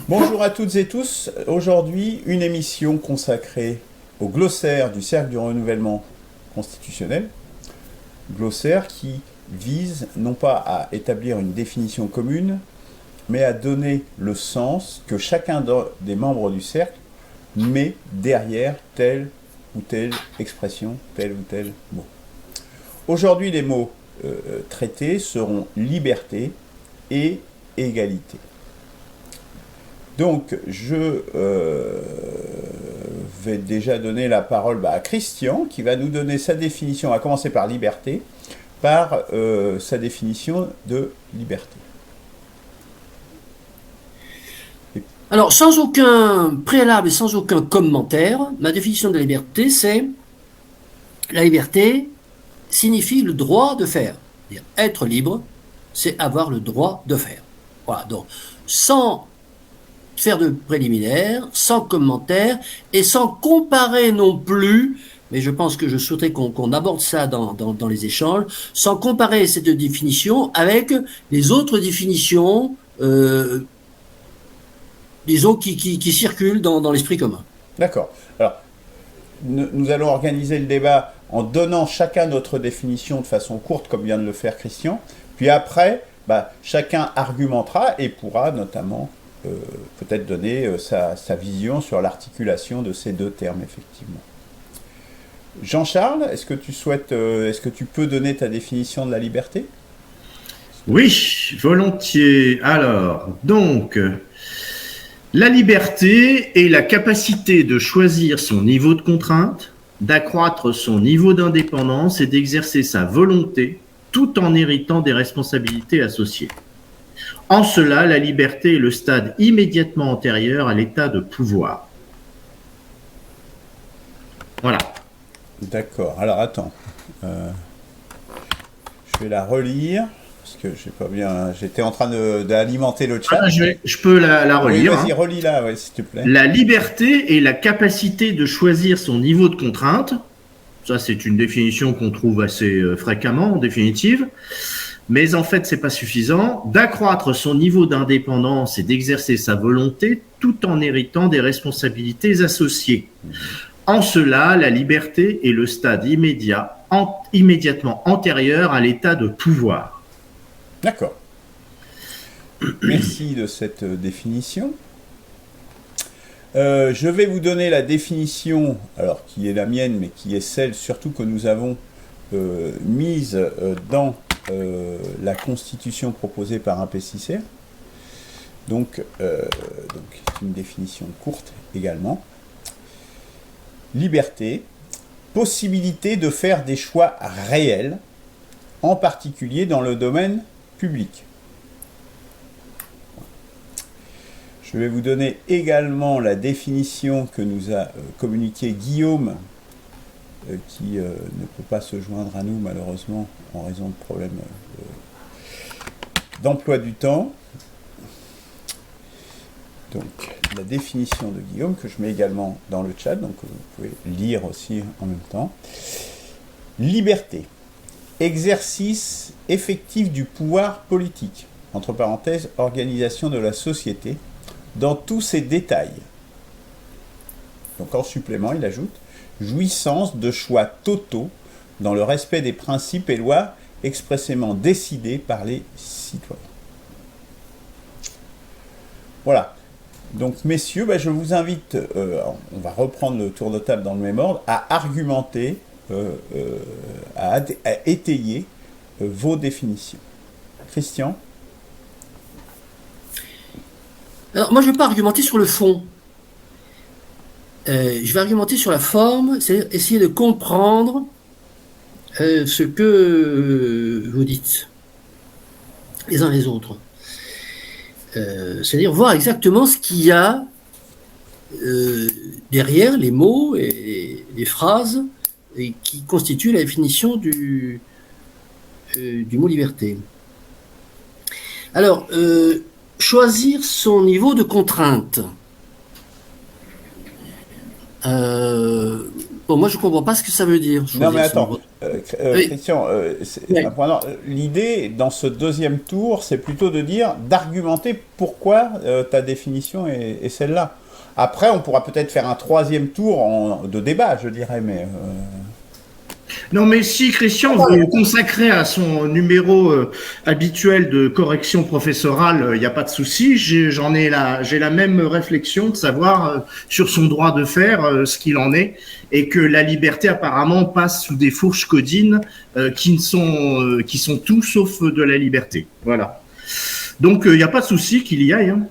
Bonjour à toutes et tous. Aujourd'hui, une émission consacrée au glossaire du Cercle du renouvellement constitutionnel. Glossaire qui vise non pas à établir une définition commune, mais à donner le sens que chacun des membres du cercle met derrière telle ou telle expression, tel ou tel mot. Aujourd'hui, les mots traités seront liberté et égalité. Donc, je vais déjà donner la parole à Christian, qui va nous donner sa définition, à commencer par liberté, par sa définition de liberté. Alors, sans aucun préalable et sans aucun commentaire, ma définition de la liberté, c'est la liberté signifie le droit de faire. C'est-à-dire, être libre, c'est avoir le droit de faire. Voilà, donc, sans faire de préliminaire, sans commentaire et sans comparer non plus, mais je pense que je souhaiterais qu'on aborde ça dans les échanges, sans comparer cette définition avec les autres définitions, disons, qui circulent dans l'esprit commun. D'accord. Alors, nous allons organiser le débat en donnant chacun notre définition de façon courte, comme vient de le faire Christian. Puis après, chacun argumentera et pourra notamment peut-être donner sa vision sur l'articulation de ces deux termes, effectivement. Jean-Charles, est-ce que tu peux donner ta définition de la liberté ? Oui, volontiers. Alors, donc, la liberté est la capacité de choisir son niveau de contrainte, d'accroître son niveau d'indépendance et d'exercer sa volonté tout en héritant des responsabilités associées. En cela, la liberté est le stade immédiatement antérieur à l'état de pouvoir. Voilà. D'accord. Alors, attends. Je vais la relire. Parce que j'ai pas bien. J'étais en train d'alimenter le chat. Je peux la relire. Oui, vas-y, relis-la, ouais, s'il te plaît. La liberté est la capacité de choisir son niveau de contrainte. Ça, c'est une définition qu'on trouve assez fréquemment, en définitive. Mais en fait, c'est pas suffisant. D'accroître son niveau d'indépendance et d'exercer sa volonté tout en héritant des responsabilités associées. En cela, la liberté est le stade immédiatement antérieur à l'état de pouvoir. D'accord. Merci de cette définition. Je vais vous donner la définition, alors qui est la mienne, mais qui est celle surtout que nous avons mise dans la constitution proposée par un PCC. Donc c'est une définition courte également. Liberté, possibilité de faire des choix réels, en particulier dans le domaine public. Je vais vous donner également la définition que nous a communiquée Guillaume, qui ne peut pas se joindre à nous malheureusement en raison de problèmes d'emploi du temps. Donc la définition de Guillaume que je mets également dans le chat, donc vous pouvez lire aussi en même temps. Liberté, exercice effectif du pouvoir politique, entre parenthèses, organisation de la société, dans tous ses détails. Donc en supplément, il ajoute jouissance de choix totaux dans le respect des principes et lois expressément décidés par les citoyens. Voilà. Donc messieurs, je vous invite, on va reprendre le tour de table dans le même ordre, à argumenter, à étayer vos définitions. Christian ? Alors, moi, je ne vais pas argumenter sur le fond. Je vais argumenter sur la forme, c'est-à-dire essayer de comprendre ce que vous dites, les uns les autres. C'est-à-dire voir exactement ce qu'il y a derrière les mots et les phrases et qui constituent la définition du mot liberté. Alors, choisir son niveau de contrainte. Bon, moi, je comprends pas ce que ça veut dire. Non, mais choisir son attends, droit. Oui. Christian, Oui. l'idée dans ce deuxième tour, c'est plutôt de dire, d'argumenter pourquoi ta définition est celle-là. Après, on pourra peut-être faire un troisième tour de débat, je dirais, mais... Non, mais si Christian veut consacrer à son numéro habituel de correction professorale, il n'y a pas de souci. J'ai la même réflexion de savoir sur son droit de faire ce qu'il en est, et que la liberté apparemment passe sous des fourches codines qui sont tout sauf de la liberté. Voilà. Donc il n'y a pas de souci qu'il y aille. Hein.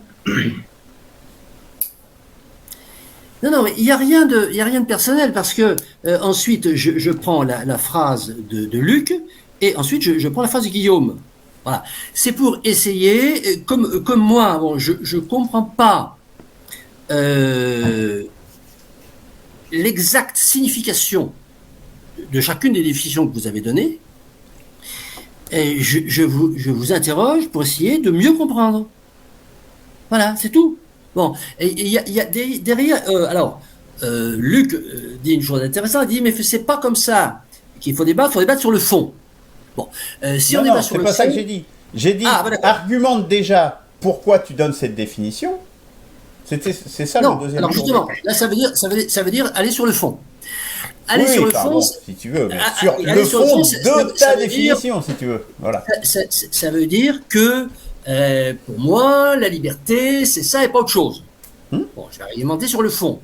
Non, mais il y a rien de personnel parce que ensuite je prends la phrase de Luc et ensuite je prends la phrase de Guillaume. Voilà. C'est pour essayer, comme moi, bon, je comprends pas l'exacte signification de chacune des définitions que vous avez données. Et je vous interroge pour essayer de mieux comprendre. Voilà, c'est tout. Bon, et il y a derrière. Luc dit une chose intéressante. Il dit mais c'est pas comme ça qu'il faut débattre. Il faut débattre sur le fond. Bon, si on débat sur le fond, c'est pas ça que j'ai dit. J'ai dit, argumente déjà pourquoi tu donnes cette définition. C'est ça le deuxième. Alors justement, là ça veut dire aller sur le fond. Aller sur le fond, si tu veux, mais sur le fond de ta définition, si tu veux. Voilà. Ça veut dire que pour moi, la liberté, c'est ça et pas autre chose. Bon, je vais argumenter sur le fond.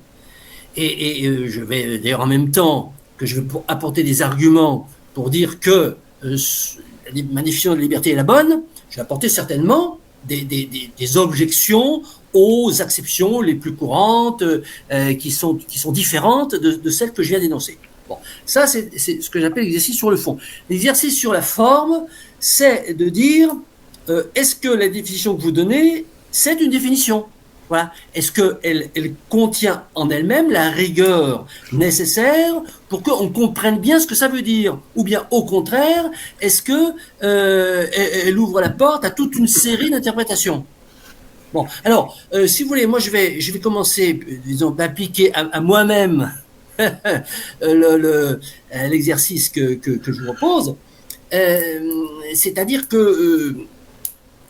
Et je vais, d'ailleurs, en même temps que je vais apporter des arguments pour dire que ma définition de liberté est la bonne, je vais apporter certainement des objections aux acceptions les plus courantes qui sont différentes de celles que je viens d'énoncer. Bon, ça, c'est ce que j'appelle l'exercice sur le fond. L'exercice sur la forme, c'est de dire est-ce que la définition que vous donnez, c'est une définition? Voilà. Est-ce qu'elle contient en elle-même la rigueur nécessaire pour qu'on comprenne bien ce que ça veut dire? Ou bien, au contraire, est-ce que elle ouvre la porte à toute une série d'interprétations? Bon, alors, si vous voulez, moi je vais commencer, disons, d'appliquer à moi-même l'exercice que je vous propose. C'est-à-dire que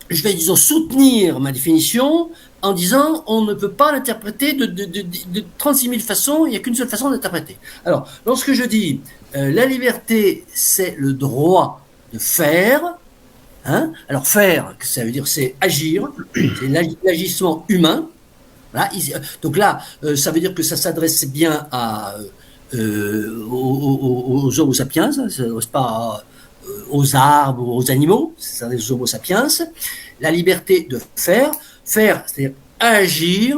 je vais, disons, soutenir ma définition en disant on ne peut pas l'interpréter de 36 000 façons, il n'y a qu'une seule façon d'interpréter. Alors, lorsque je dis la liberté, c'est le droit de faire, hein, alors faire, ça veut dire c'est agir, c'est l'agissement humain. Voilà, donc là, ça veut dire que ça s'adresse bien aux Homo sapiens, ça ne s'adresse pas aux arbres ou aux animaux, ça s'adresse aux Homo sapiens. La liberté de faire, c'est-à-dire agir,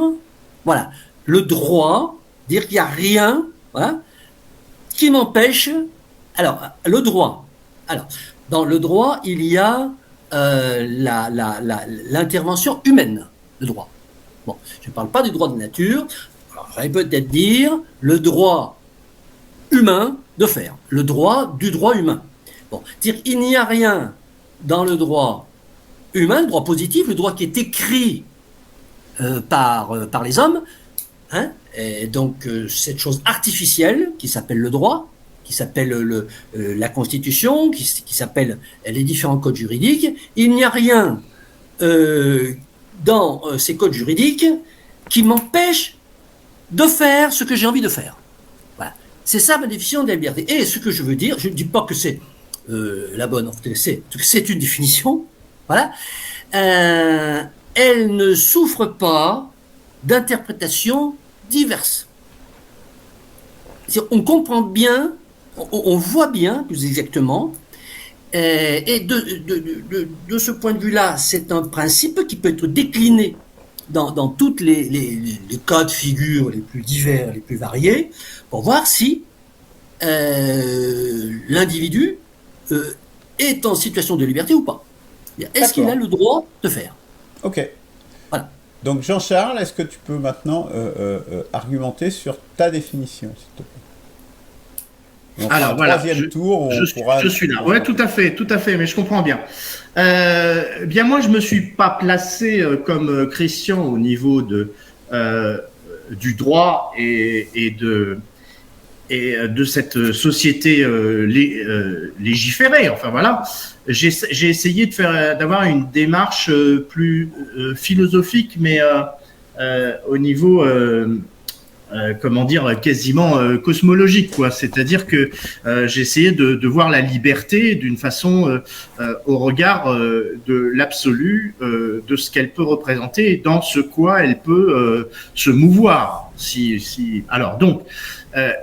voilà, le droit, dire qu'il n'y a rien, voilà, qui m'empêche. Alors, le droit. Alors, dans le droit, il y a l'intervention humaine, le droit. Bon, je ne parle pas du droit de nature. Alors, j'allais peut-être dire le droit humain de faire, le droit du droit humain. Bon, dire il n'y a rien dans le droit humain, le droit positif, le droit qui est écrit par les hommes, hein, et donc cette chose artificielle qui s'appelle le droit, qui s'appelle la Constitution, qui s'appelle les différents codes juridiques. Il n'y a rien dans ces codes juridiques qui m'empêche de faire ce que j'ai envie de faire. Voilà. C'est ça ma définition de la liberté. Et ce que je veux dire, je ne dis pas que c'est la bonne, c'est une définition, voilà. Elle ne souffre pas d'interprétations diverses. On comprend bien, on voit bien plus exactement, et de ce point de vue-là, c'est un principe qui peut être décliné dans toutes les cas de figure les plus divers, les plus variés, pour voir si l'individu est en situation de liberté ou pas. Est-ce qu'il a le droit de faire? Ok. Voilà. Donc Jean-Charles, est-ce que tu peux maintenant argumenter sur ta définition, s'il te plaît? Donc, alors voilà, tour, je suis là. Ouais, tout à fait, mais je comprends bien. Bien moi, je me suis pas placé comme Christian au niveau du droit et de cette société légiférée. Enfin voilà, j'ai essayé d'avoir une démarche plus philosophique, mais au niveau comment dire, quasiment cosmologique, quoi. C'est-à-dire que j'ai essayé de voir la liberté d'une façon au regard de l'absolu, de ce qu'elle peut représenter et dans ce quoi elle peut se mouvoir. Alors donc,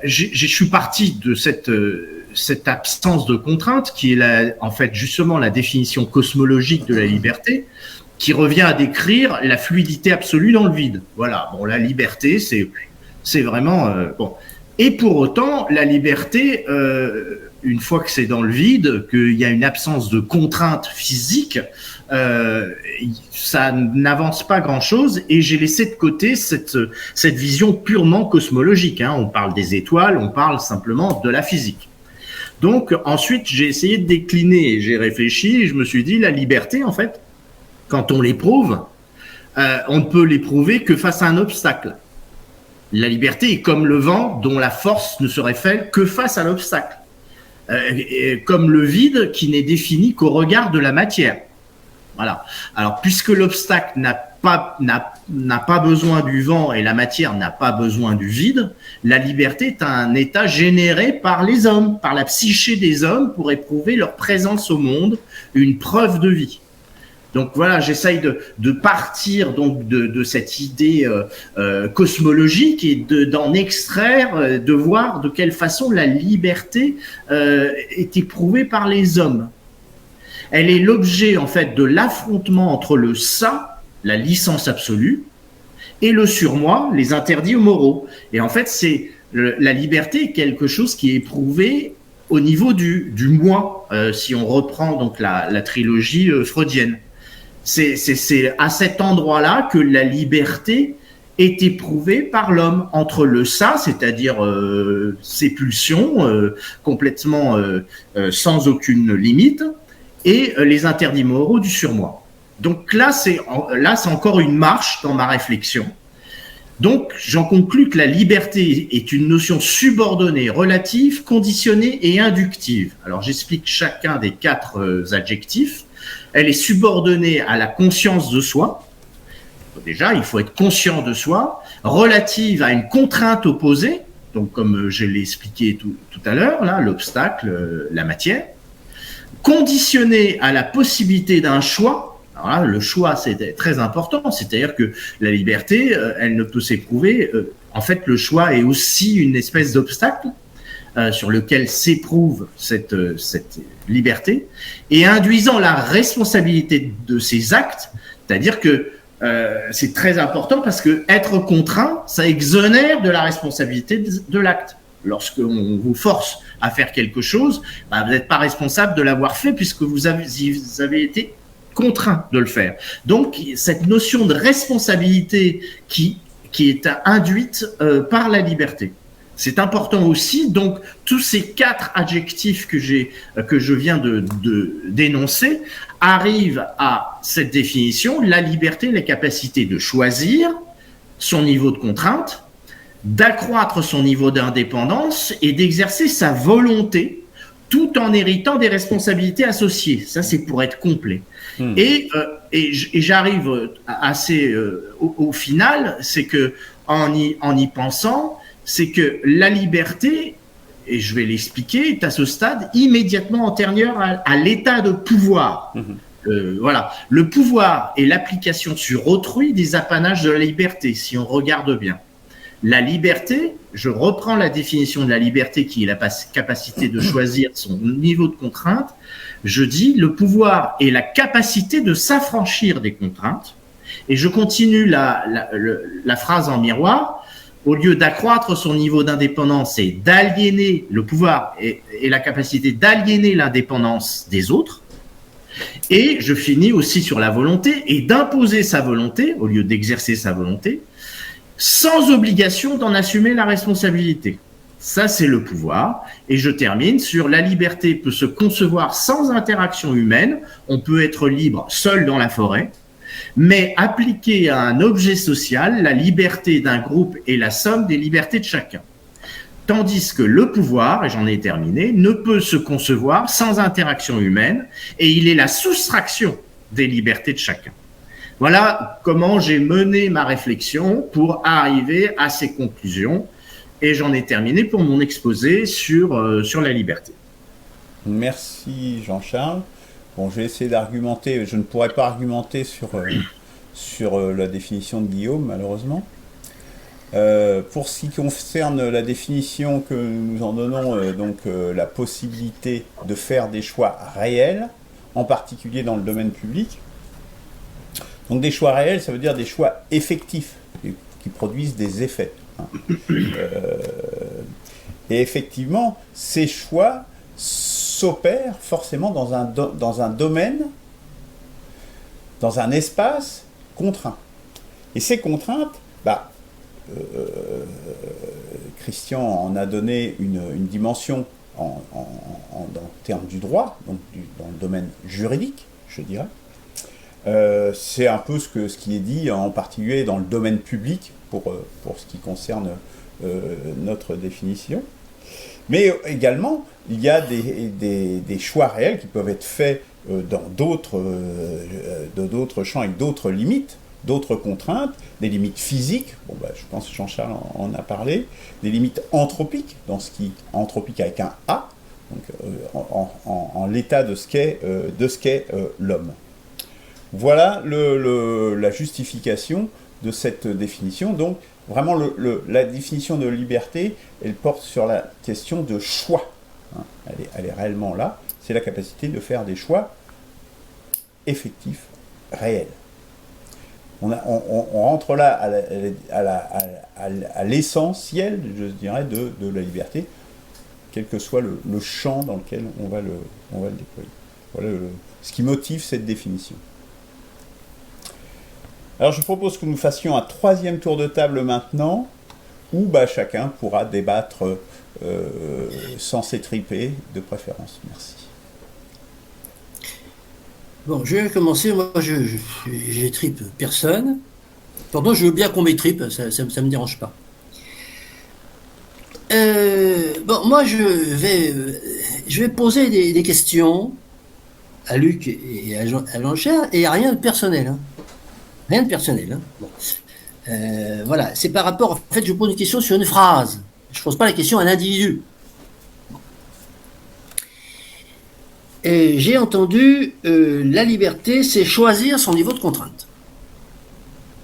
je suis parti de cette absence de contrainte qui est en fait justement la définition cosmologique de la liberté, qui revient à décrire la fluidité absolue dans le vide. Voilà. Bon, la liberté, c'est vraiment bon. Et pour autant, la liberté, une fois que c'est dans le vide, qu'il y a une absence de contrainte physique, ça n'avance pas grand-chose. Et j'ai laissé de côté cette vision purement cosmologique. Hein. On parle des étoiles, on parle simplement de la physique. Donc ensuite, j'ai essayé de décliner. J'ai réfléchi et je me suis dit, la liberté, en fait, quand on l'éprouve, on ne peut l'éprouver que face à un obstacle. La liberté est comme le vent dont la force ne serait faite que face à l'obstacle. Comme le vide qui n'est défini qu'au regard de la matière. Voilà. Alors, puisque l'obstacle n'a pas besoin du vent et la matière n'a pas besoin du vide, la liberté est un état généré par les hommes, par la psyché des hommes pour éprouver leur présence au monde, une preuve de vie. Donc voilà, j'essaye de partir donc de cette idée cosmologique et d'en extraire, de voir de quelle façon la liberté est éprouvée par les hommes. Elle est l'objet en fait de l'affrontement entre le ça, la licence absolue, et le surmoi, les interdits moraux. Et en fait, la liberté est quelque chose qui est éprouvé au niveau du moi, si on reprend donc la trilogie freudienne. C'est à cet endroit-là que la liberté est éprouvée par l'homme entre le ça, c'est-à-dire ses pulsions complètement sans aucune limite, et les interdits moraux du surmoi. Donc là, c'est encore une marche dans ma réflexion. Donc, j'en conclus que la liberté est une notion subordonnée, relative, conditionnée et inductive. Alors, j'explique chacun des 4 adjectifs. Elle est subordonnée à la conscience de soi. Déjà, il faut être conscient de soi. Relative à une contrainte opposée, donc comme je l'ai expliqué tout à l'heure, là, l'obstacle, la matière. Conditionnée à la possibilité d'un choix. Alors là, le choix, c'est très important. C'est-à-dire que la liberté, elle ne peut s'éprouver. En fait, le choix est aussi une espèce d'obstacle sur lequel s'éprouve cette liberté, et induisant la responsabilité de ses actes, c'est-à-dire que c'est très important parce que être contraint, ça exonère de la responsabilité de l'acte. Lorsqu'on vous force à faire quelque chose, vous n'êtes pas responsable de l'avoir fait puisque vous avez été contraint de le faire. Donc, cette notion de responsabilité qui est induite par la liberté. C'est important aussi. Donc, tous ces 4 adjectifs que je viens de d'énoncer arrivent à cette définition: la liberté, la capacité de choisir son niveau de contrainte, d'accroître son niveau d'indépendance et d'exercer sa volonté tout en héritant des responsabilités associées. Ça, c'est pour être complet. Et j'arrive assez au final, c'est que en y pensant, c'est que la liberté, et je vais l'expliquer, est à ce stade immédiatement antérieur à l'état de pouvoir. Voilà, le pouvoir est l'application sur autrui des apanages de la liberté, si on regarde bien. La liberté, je reprends la définition de la liberté qui est la capacité de choisir son niveau de contrainte. Je dis le pouvoir est la capacité de s'affranchir des contraintes. Et je continue la phrase en miroir. Au lieu d'accroître son niveau d'indépendance et d'aliéner le pouvoir et la capacité d'aliéner l'indépendance des autres. Et je finis aussi sur la volonté et d'imposer sa volonté au lieu d'exercer sa volonté, sans obligation d'en assumer la responsabilité. Ça, c'est le pouvoir. Et je termine sur la liberté peut se concevoir sans interaction humaine. On peut être libre seul dans la forêt. Mais appliquée à un objet social, la liberté d'un groupe est la somme des libertés de chacun. Tandis que le pouvoir, et j'en ai terminé, ne peut se concevoir sans interaction humaine, et il est la soustraction des libertés de chacun. Voilà comment j'ai mené ma réflexion pour arriver à ces conclusions, et j'en ai terminé pour mon exposé sur la liberté. Merci Jean-Charles. Bon, je vais essayer d'argumenter. Je ne pourrais pas argumenter sur la définition de Guillaume, malheureusement. Pour ce qui concerne la définition que nous en donnons, la possibilité de faire des choix réels, en particulier dans le domaine public. Donc des choix réels, ça veut dire des choix effectifs, qui produisent des effets. Et effectivement, ces choix s'opèrent forcément dans un domaine, dans un espace contraint. Et ces contraintes, Christian en a donné une dimension en termes du droit, donc dans le domaine juridique, je dirais. C'est un peu ce qui est dit en particulier dans le domaine public pour ce qui concerne notre définition. Mais également, il y a des choix réels qui peuvent être faits dans d'autres champs avec d'autres limites, d'autres contraintes, des limites physiques, je pense que Jean-Charles en a parlé, des limites anthropiques, anthropique avec un A, donc en l'état de ce qu'est l'homme. Voilà la justification de cette définition. Donc, vraiment, la définition de liberté, elle porte sur la question de choix. Elle est réellement là. C'est la capacité de faire des choix effectifs, réels. On rentre là à l'essentiel, je dirais, de la liberté, quel que soit le champ dans lequel on va le déployer. Voilà ce qui motive cette définition. Alors je propose que nous fassions un troisième tour de table maintenant, où chacun pourra débattre sans s'étriper, de préférence. Merci. Bon, je vais commencer. Moi, j'étripe personne. Pardon, je veux bien qu'on m'étripe, ça me dérange pas. Moi, je vais poser des questions à Luc et à Jean-Charles, et il n'y a rien de personnel. Rien de personnel. Bon. Voilà, c'est par rapport, en fait, je pose une question sur une phrase. Je ne pose pas la question à un individu. Et j'ai entendu la liberté, c'est choisir son niveau de contrainte.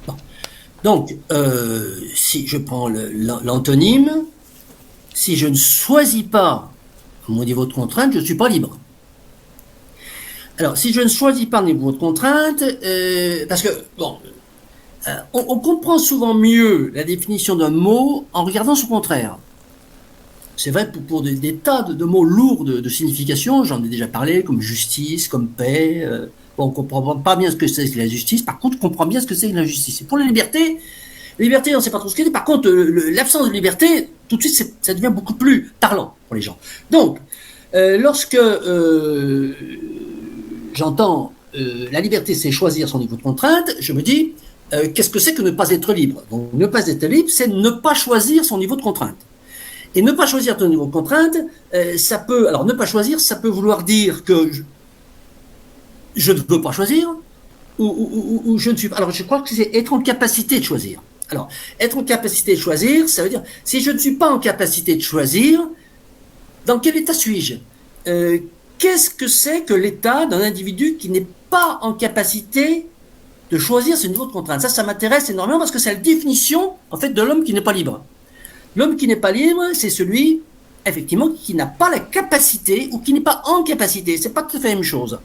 Bon. Donc, si je prends l'antonyme, si je ne choisis pas mon niveau de contrainte, je ne suis pas libre. Alors, si je ne choisis pas mon niveau de contrainte, parce que, on comprend souvent mieux la définition d'un mot en regardant son contraire. C'est vrai pour des tas de mots lourds de signification, j'en ai déjà parlé, comme justice, comme paix. On ne comprend pas bien ce que c'est que la justice, par contre, on comprend bien ce que c'est que l'injustice. Et pour la liberté, on ne sait pas trop ce que c'est. Par contre, l'absence de liberté, tout de suite, ça devient beaucoup plus parlant pour les gens. Donc, lorsque j'entends la liberté, c'est choisir son niveau de contrainte, je me dis, qu'est-ce que c'est que ne pas être libre? Donc, ne pas être libre, c'est ne pas choisir son niveau de contrainte. Et ne pas choisir ton niveau de contrainte, ne pas choisir, ça peut vouloir dire que je ne veux pas choisir, ou je ne suis pas. Alors, je crois que c'est être en capacité de choisir. Alors, être en capacité de choisir, ça veut dire, si je ne suis pas en capacité de choisir, dans quel état suis-je? Qu'est-ce que c'est que l'état d'un individu qui n'est pas en capacité de choisir ce niveau de contrainte? Ça m'intéresse énormément parce que c'est la définition, en fait, de l'homme qui n'est pas libre. L'homme qui n'est pas libre, c'est celui, effectivement, qui n'a pas la capacité ou qui n'est pas en capacité. C'est pas tout à fait la même chose.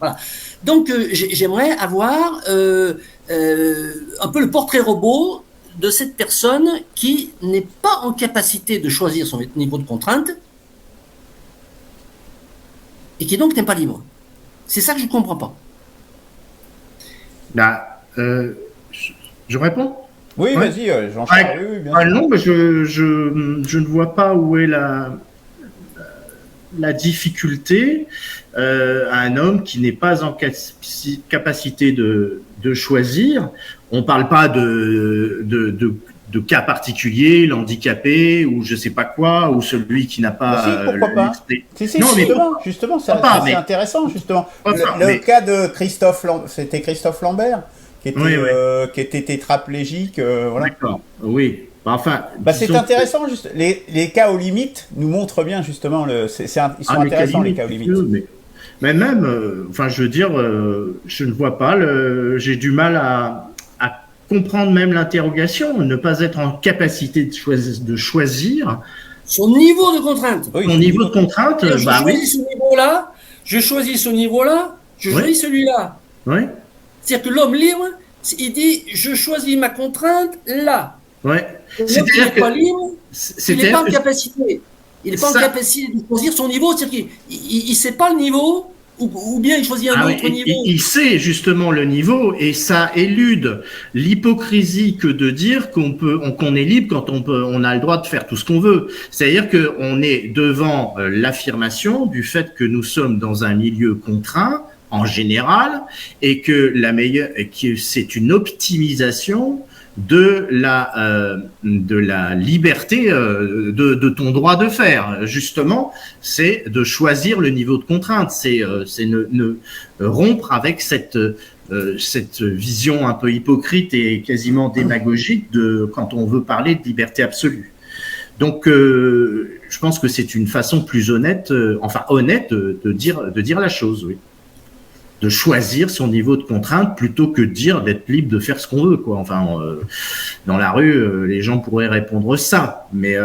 Voilà. Donc, j'aimerais avoir un peu le portrait robot de cette personne qui n'est pas en capacité de choisir son niveau de contrainte et qui donc n'est pas libre. C'est ça que je ne comprends pas. Je réponds ? Oui, ouais. Vas-y, Jean-Charles. Oui, bien sûr. Non, mais je ne vois pas où est la difficulté à un homme qui n'est pas en capacité de choisir. On ne parle pas de de cas particuliers, l'handicapé ou je sais pas quoi, ou celui qui n'a pas. Pourquoi pas Non, mais justement, c'est intéressant justement. Le cas de Christophe, c'était Christophe Lambert qui était tétraplégique, voilà. D'accord. Oui. Enfin, c'est intéressant. Juste les cas aux limites nous montrent bien justement ils sont intéressants les cas aux limites. Mais même, enfin, je veux dire, je ne vois pas. J'ai du mal à comprendre même l'interrogation, ne pas être en capacité de choisir son niveau de contrainte. Oui, son niveau de contrainte. Je choisis ce niveau-là, je choisis ce niveau-là, je choisis celui-là. Oui. C'est-à-dire que l'homme libre, il dit je choisis ma contrainte là. Ouais. C'est-à-dire que pas libre, il n'est pas en capacité. Il n'est pas en capacité de choisir son niveau, c'est-à-dire qu'il ne sait pas le niveau. Ou bien il choisit un autre niveau. Il sait justement le niveau et ça élude l'hypocrisie que de dire qu'on est libre quand on a le droit de faire tout ce qu'on veut. C'est-à-dire qu'on est devant l'affirmation du fait que nous sommes dans un milieu contraint en général et que c'est une optimisation de la liberté de ton droit de faire. Justement, c'est de choisir le niveau de contrainte. C'est ne rompre avec cette vision un peu hypocrite et quasiment démagogique quand on veut parler de liberté absolue. Donc, je pense que c'est une façon plus honnête, de dire la chose, oui. De choisir son niveau de contrainte plutôt que de dire d'être libre de faire ce qu'on veut, quoi. Enfin, dans la rue, les gens pourraient répondre ça, mais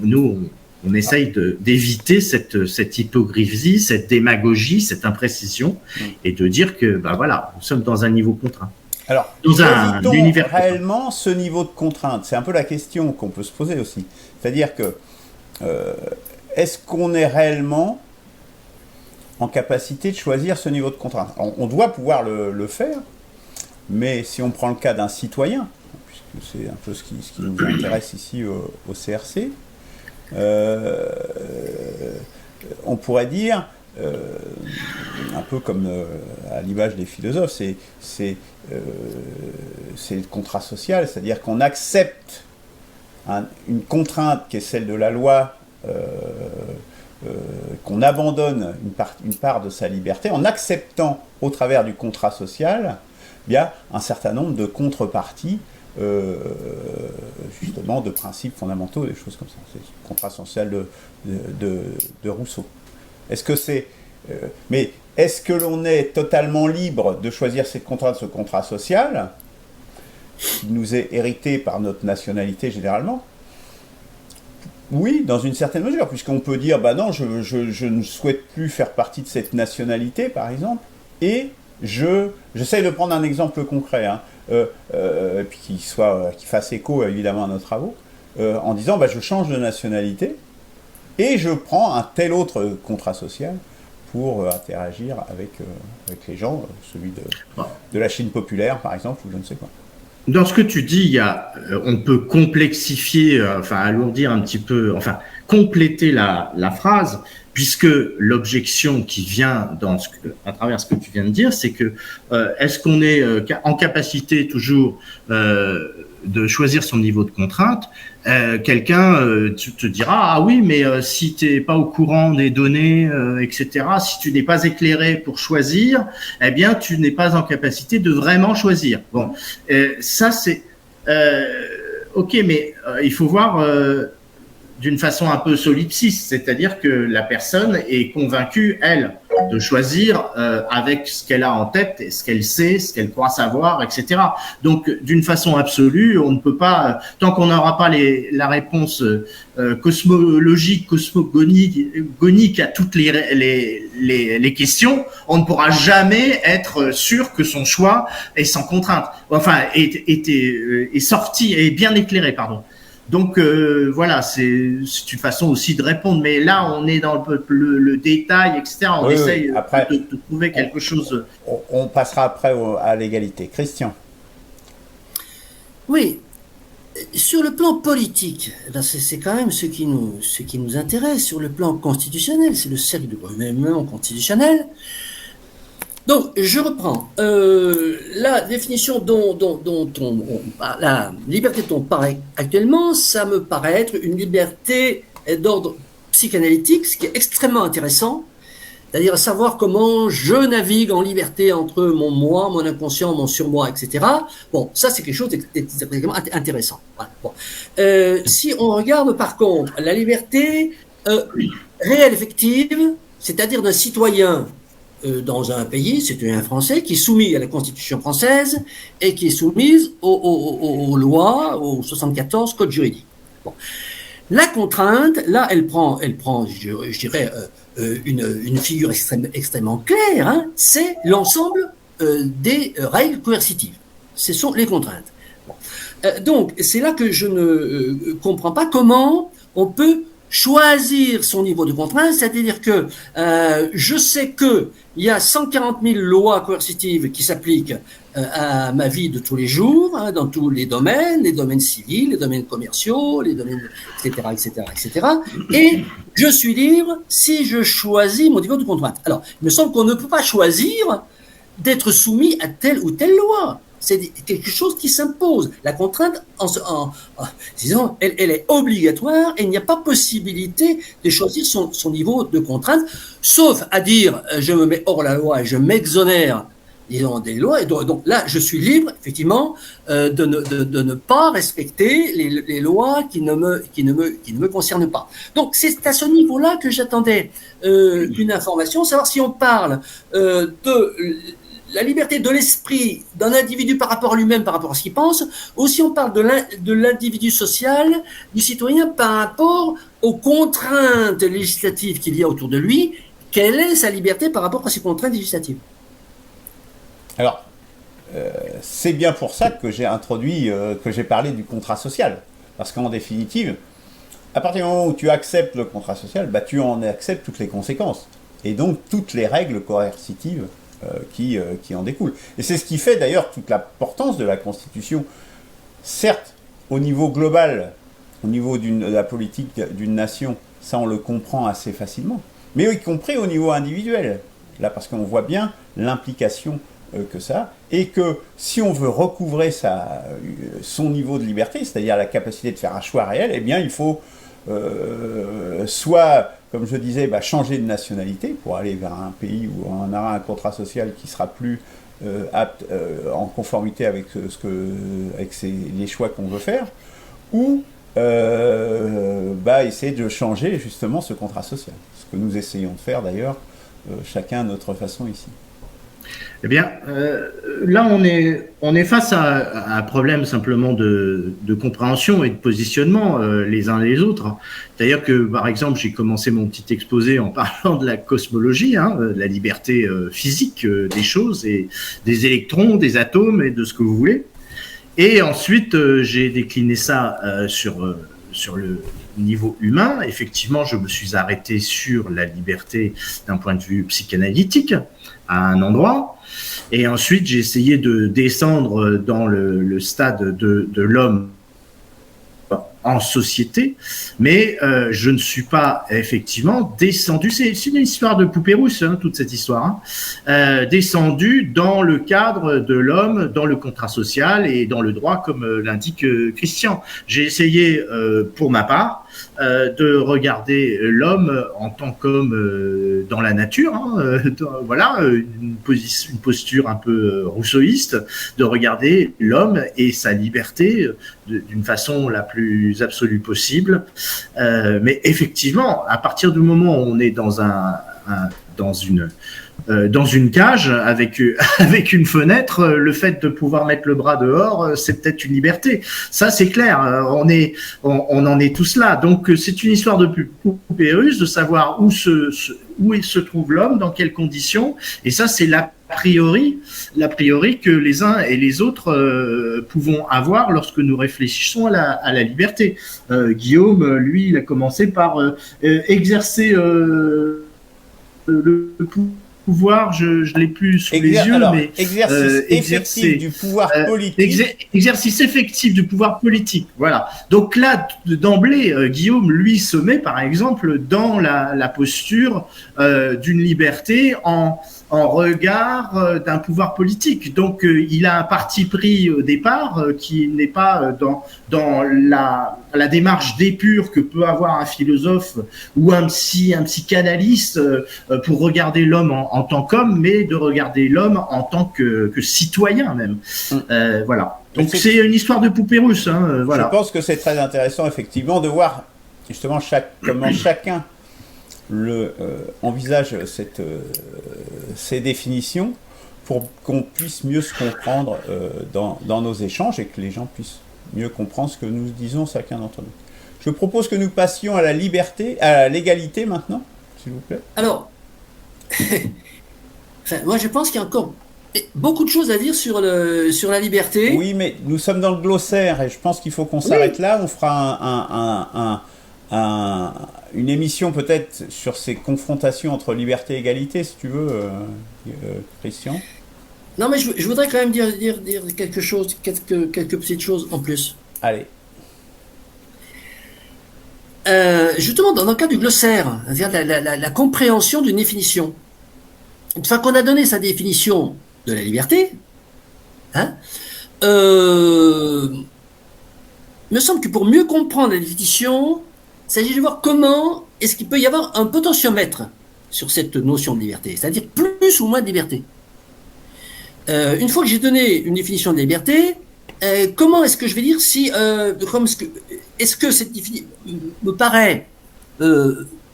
nous, on essaye d'éviter cette hypocrisie, cette démagogie, cette imprécision, et de dire que, voilà, nous sommes dans un niveau contraint. Alors, choisit-on réellement ce niveau de contrainte? C'est un peu la question qu'on peut se poser aussi. C'est-à-dire que, est-ce qu'on est réellement en capacité de choisir ce niveau de contrainte? On doit pouvoir le faire, mais si on prend le cas d'un citoyen, puisque c'est un peu ce qui nous intéresse ici au CRC, on pourrait dire, un peu comme à l'image des philosophes, c'est le contrat social, c'est-à-dire qu'on accepte une contrainte qui est celle de la loi, qu'on abandonne une part de sa liberté en acceptant au travers du contrat social bien un certain nombre de contreparties, justement de principes fondamentaux, des choses comme ça. C'est le contrat social de Rousseau. Est-ce que mais est-ce que l'on est totalement libre de choisir ce contrat social qui nous est hérité par notre nationalité généralement? Oui, dans une certaine mesure, puisqu'on peut dire, non, je ne souhaite plus faire partie de cette nationalité, par exemple, et j'essaye de prendre un exemple concret, et puis qui fasse écho, évidemment, à nos travaux, en disant, je change de nationalité, et je prends un tel autre contrat social pour interagir avec les gens, celui de la Chine populaire, par exemple, ou je ne sais quoi. Dans ce que tu dis, on peut complexifier, alourdir un petit peu, compléter la phrase, puisque l'objection qui vient à travers ce que tu viens de dire, c'est que est-ce qu'on est en capacité toujours de choisir son niveau de contrainte? Quelqu'un te dira, ah oui, mais si tu n'es pas au courant des données, etc., si tu n'es pas éclairé pour choisir, eh bien, tu n'es pas en capacité de vraiment choisir. Bon, ça c'est ok, mais il faut voir d'une façon un peu solipsiste, c'est-à-dire que la personne est convaincue, elle, de choisir avec ce qu'elle a en tête, ce qu'elle sait, ce qu'elle croit savoir, etc. Donc, d'une façon absolue, on ne peut pas, tant qu'on n'aura pas la réponse cosmologique, cosmogonique à toutes les questions, on ne pourra jamais être sûr que son choix est sans contrainte, est sorti, est bien éclairé, pardon. Donc voilà, c'est une façon aussi de répondre, mais là on est dans le détail, etc. On essaye après, de trouver quelque chose. On passera après à l'égalité. Christian. Oui, sur le plan politique, c'est quand même ce qui nous intéresse. Sur le plan constitutionnel, c'est le cercle du gouvernement constitutionnel. Donc, je reprends. La définition la liberté dont on parle actuellement, ça me paraît être une liberté d'ordre psychanalytique, ce qui est extrêmement intéressant. C'est-à-dire savoir comment je navigue en liberté entre mon moi, mon inconscient, mon surmoi, etc. Bon, ça c'est quelque chose d'extrêmement intéressant. Voilà. Bon. Si on regarde par contre la liberté réelle, effective, c'est-à-dire d'un citoyen dans un pays, citoyen français, qui est soumis à la Constitution française et qui est soumise aux lois, aux 74 codes juridiques. Bon. La contrainte, là, elle prend, je dirais, une figure extrêmement claire, hein, c'est l'ensemble des règles coercitives. Ce sont les contraintes. Bon. Donc, c'est là que je ne comprends pas comment on peut choisir son niveau de contrainte, c'est-à-dire que je sais que il y a 140 000 lois coercitives qui s'appliquent à ma vie de tous les jours, hein, dans tous les domaines civils, les domaines commerciaux, les domaines, etc., etc., etc. Et je suis libre si je choisis mon niveau de contrainte. Alors, il me semble qu'on ne peut pas choisir d'être soumis à telle ou telle loi. C'est quelque chose qui s'impose. La contrainte, disons, elle est obligatoire et il n'y a pas possibilité de choisir son niveau de contrainte, sauf à dire je me mets hors la loi et je m'exonère, disons, des lois. Et donc là, je suis libre, effectivement, de ne pas respecter les lois qui ne me concernent pas. Donc c'est à ce niveau-là que j'attendais une information, savoir si on parle de la liberté de l'esprit d'un individu par rapport à lui-même, par rapport à ce qu'il pense, ou si on parle de l'individu social, du citoyen par rapport aux contraintes législatives qu'il y a autour de lui, quelle est sa liberté par rapport à ces contraintes législatives? Alors, c'est bien pour ça que j'ai introduit, que j'ai parlé du contrat social. Parce qu'en définitive, à partir du moment où tu acceptes le contrat social, bah, tu en acceptes toutes les conséquences. Et donc toutes les règles coercitives qui en découlent. Et c'est ce qui fait d'ailleurs toute l'importance de la Constitution. Certes, au niveau global, au niveau de la politique d'une nation, ça on le comprend assez facilement, mais y compris au niveau individuel. Là, parce qu'on voit bien l'implication que ça a, et que si on veut recouvrer son niveau de liberté, c'est-à-dire la capacité de faire un choix réel, eh bien il faut soit, comme je disais, changer de nationalité pour aller vers un pays où on aura un contrat social qui sera plus apte, en conformité avec les choix qu'on veut faire, ou essayer de changer justement ce contrat social. Ce que nous essayons de faire d'ailleurs, chacun à notre façon ici. Eh bien, là, on est face à un problème simplement de compréhension et de positionnement les uns les autres. C'est-à-dire que, par exemple, j'ai commencé mon petit exposé en parlant de la cosmologie, de la liberté physique des choses, et des électrons, des atomes et de ce que vous voulez. Et ensuite, j'ai décliné ça sur le niveau humain. Effectivement, je me suis arrêté sur la liberté d'un point de vue psychanalytique à un endroit. Et ensuite, j'ai essayé de descendre dans le stade de l'homme en société, mais je ne suis pas effectivement descendu, c'est une histoire de poupée rousse, toute cette histoire, descendu dans le cadre de l'homme, dans le contrat social et dans le droit, comme l'indique Christian. J'ai essayé, pour ma part, de regarder l'homme en tant qu'homme dans la nature, voilà, une posture un peu rousseauiste, de regarder l'homme et sa liberté d'une façon la plus absolue possible. Mais effectivement, à partir du moment où on est dans une cage avec une fenêtre, le fait de pouvoir mettre le bras dehors, c'est peut-être une liberté. Ça, c'est clair. On en est tous là. Donc, c'est une histoire de poupée russe, de savoir où se trouve l'homme, dans quelles conditions. Et ça, c'est l'a priori que les uns et les autres pouvons avoir lorsque nous réfléchissons à la liberté. Guillaume, lui, il a commencé par exercer le pouvoir, je l'ai plus sous les yeux, alors, mais exercice effectif du pouvoir politique. Exercice effectif du pouvoir politique. Voilà. Donc là, d'emblée, Guillaume, lui, se met, par exemple, dans la posture d'une liberté en regard d'un pouvoir politique. Donc, il a un parti pris au départ qui n'est pas dans la démarche d'épure que peut avoir un philosophe ou un psychanalyste pour regarder l'homme en tant qu'homme, mais de regarder l'homme en tant que citoyen même. Voilà. Donc, c'est une histoire de poupée russe. Voilà. Je pense que c'est très intéressant, effectivement, de voir justement comment chacun envisage ces définitions pour qu'on puisse mieux se comprendre dans nos échanges et que les gens puissent mieux comprendre ce que nous disons chacun d'entre nous. Je propose que nous passions à à l'égalité maintenant, s'il vous plaît. Alors, moi je pense qu'il y a encore beaucoup de choses à dire sur la liberté. Oui, mais nous sommes dans le glossaire et je pense qu'il faut qu'on s'arrête là. On fera une émission peut-être sur ces confrontations entre liberté et égalité, si tu veux, Christian. Non, mais je voudrais quand même dire quelque chose, quelques petites choses en plus. Allez. Justement, dans le cas du glossaire, c'est-à-dire la compréhension d'une définition. Une fois qu'on a donné sa définition de la liberté, il me semble que pour mieux comprendre la définition, il s'agit de voir comment est-ce qu'il peut y avoir un potentiomètre sur cette notion de liberté, c'est-à-dire plus ou moins de liberté. Une fois que j'ai donné une définition de liberté, comment est-ce que je vais dire si est-ce que cette définition me paraît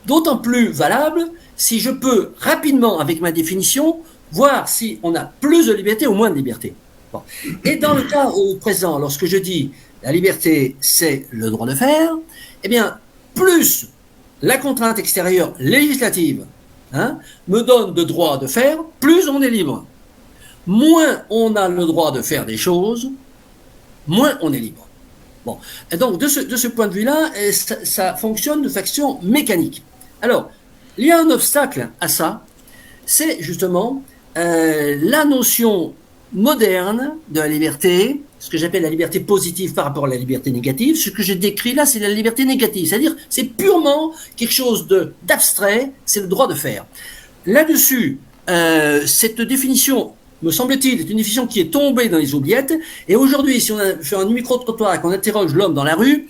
d'autant plus valable si je peux rapidement, avec ma définition, voir si on a plus de liberté ou moins de liberté. Bon. Et dans le cas présent, lorsque je dis la liberté, c'est le droit de faire, eh bien, plus la contrainte extérieure législative me donne de droit de faire, plus on est libre. Moins on a le droit de faire des choses, moins on est libre. Bon. Et donc, de ce point de vue-là, ça fonctionne de façon mécanique. Alors, il y a un obstacle à ça, c'est justement la notion moderne de la liberté, ce que j'appelle la liberté positive par rapport à la liberté négative. Ce que je décris là, c'est la liberté négative, c'est-à-dire c'est purement quelque chose d'abstrait, c'est le droit de faire. Là-dessus, cette définition, me semble-t-il, est une définition qui est tombée dans les oubliettes, et aujourd'hui, si on fait un micro-trottoir et qu'on interroge l'homme dans la rue,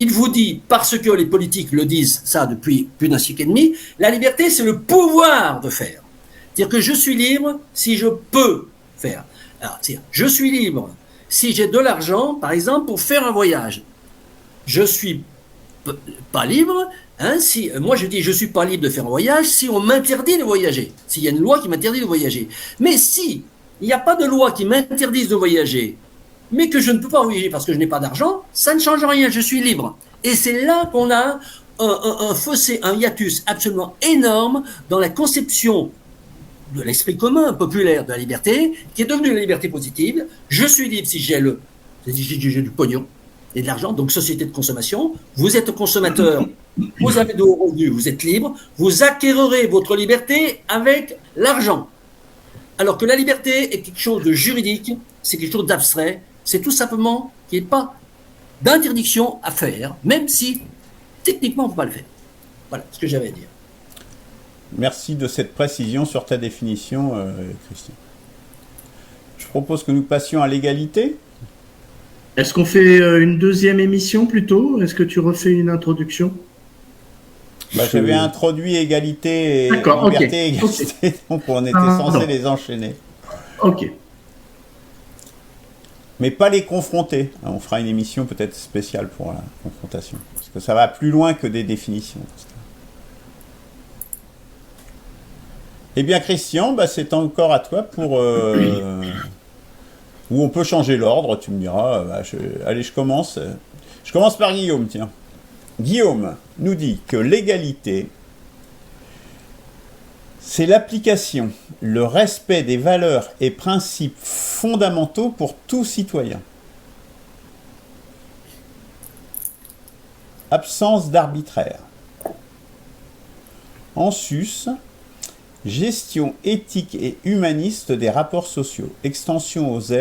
il vous dit, parce que les politiques le disent ça depuis plus d'un siècle et demi, la liberté, c'est le pouvoir de faire. C'est-à-dire que je suis libre si je peux faire. Alors, je suis libre si j'ai de l'argent, par exemple, pour faire un voyage. Je suis pas libre, si moi je dis je suis pas libre de faire un voyage si on m'interdit de voyager, s'il y a une loi qui m'interdit de voyager. Mais si il n'y a pas de loi qui m'interdise de voyager, mais que je ne peux pas voyager parce que je n'ai pas d'argent, ça ne change rien, je suis libre. Et c'est là qu'on a un fossé, un hiatus absolument énorme dans la conception de l'esprit commun populaire de la liberté, qui est devenue la liberté positive. Je suis libre si j'ai du pognon et de l'argent, donc société de consommation. Vous êtes consommateur, vous avez de hauts revenus, vous êtes libre, vous acquérerez votre liberté avec l'argent. Alors que la liberté est quelque chose de juridique, c'est quelque chose d'abstrait, c'est tout simplement qu'il n'y ait pas d'interdiction à faire, même si techniquement on ne peut pas le faire. Voilà ce que j'avais à dire. Merci de cette précision sur ta définition, Christian. Je propose que nous passions à l'égalité. Est-ce qu'on fait une deuxième émission plutôt? Est-ce que tu refais une introduction? J'avais introduit égalité et liberté et égalité, donc on était censé les enchaîner. Ok. Mais pas les confronter. On fera une émission peut-être spéciale pour la confrontation. Parce que ça va plus loin que des définitions. Eh bien, Christian, c'est encore à toi pour... Ou on peut changer l'ordre, tu me diras. Allez, je commence. Je commence par Guillaume, tiens. Guillaume nous dit que l'égalité, c'est l'application, le respect des valeurs et principes fondamentaux pour tout citoyen. Absence d'arbitraire. En sus, gestion éthique et humaniste des rapports sociaux, extension aux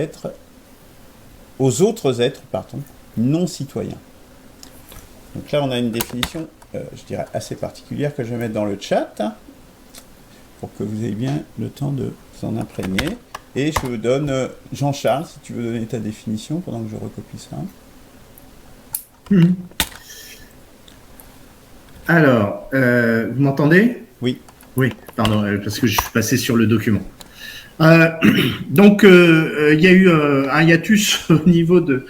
autres êtres, non citoyens. Donc là, on a une définition, je dirais, assez particulière que je vais mettre dans le chat, pour que vous ayez bien le temps de vous en imprégner. Et je vous donne, Jean-Charles, si tu veux donner ta définition, pendant que je recopie ça. Alors, vous m'entendez? Oui. Oui, pardon, parce que je suis passé sur le document. Donc, il y a eu un hiatus au niveau de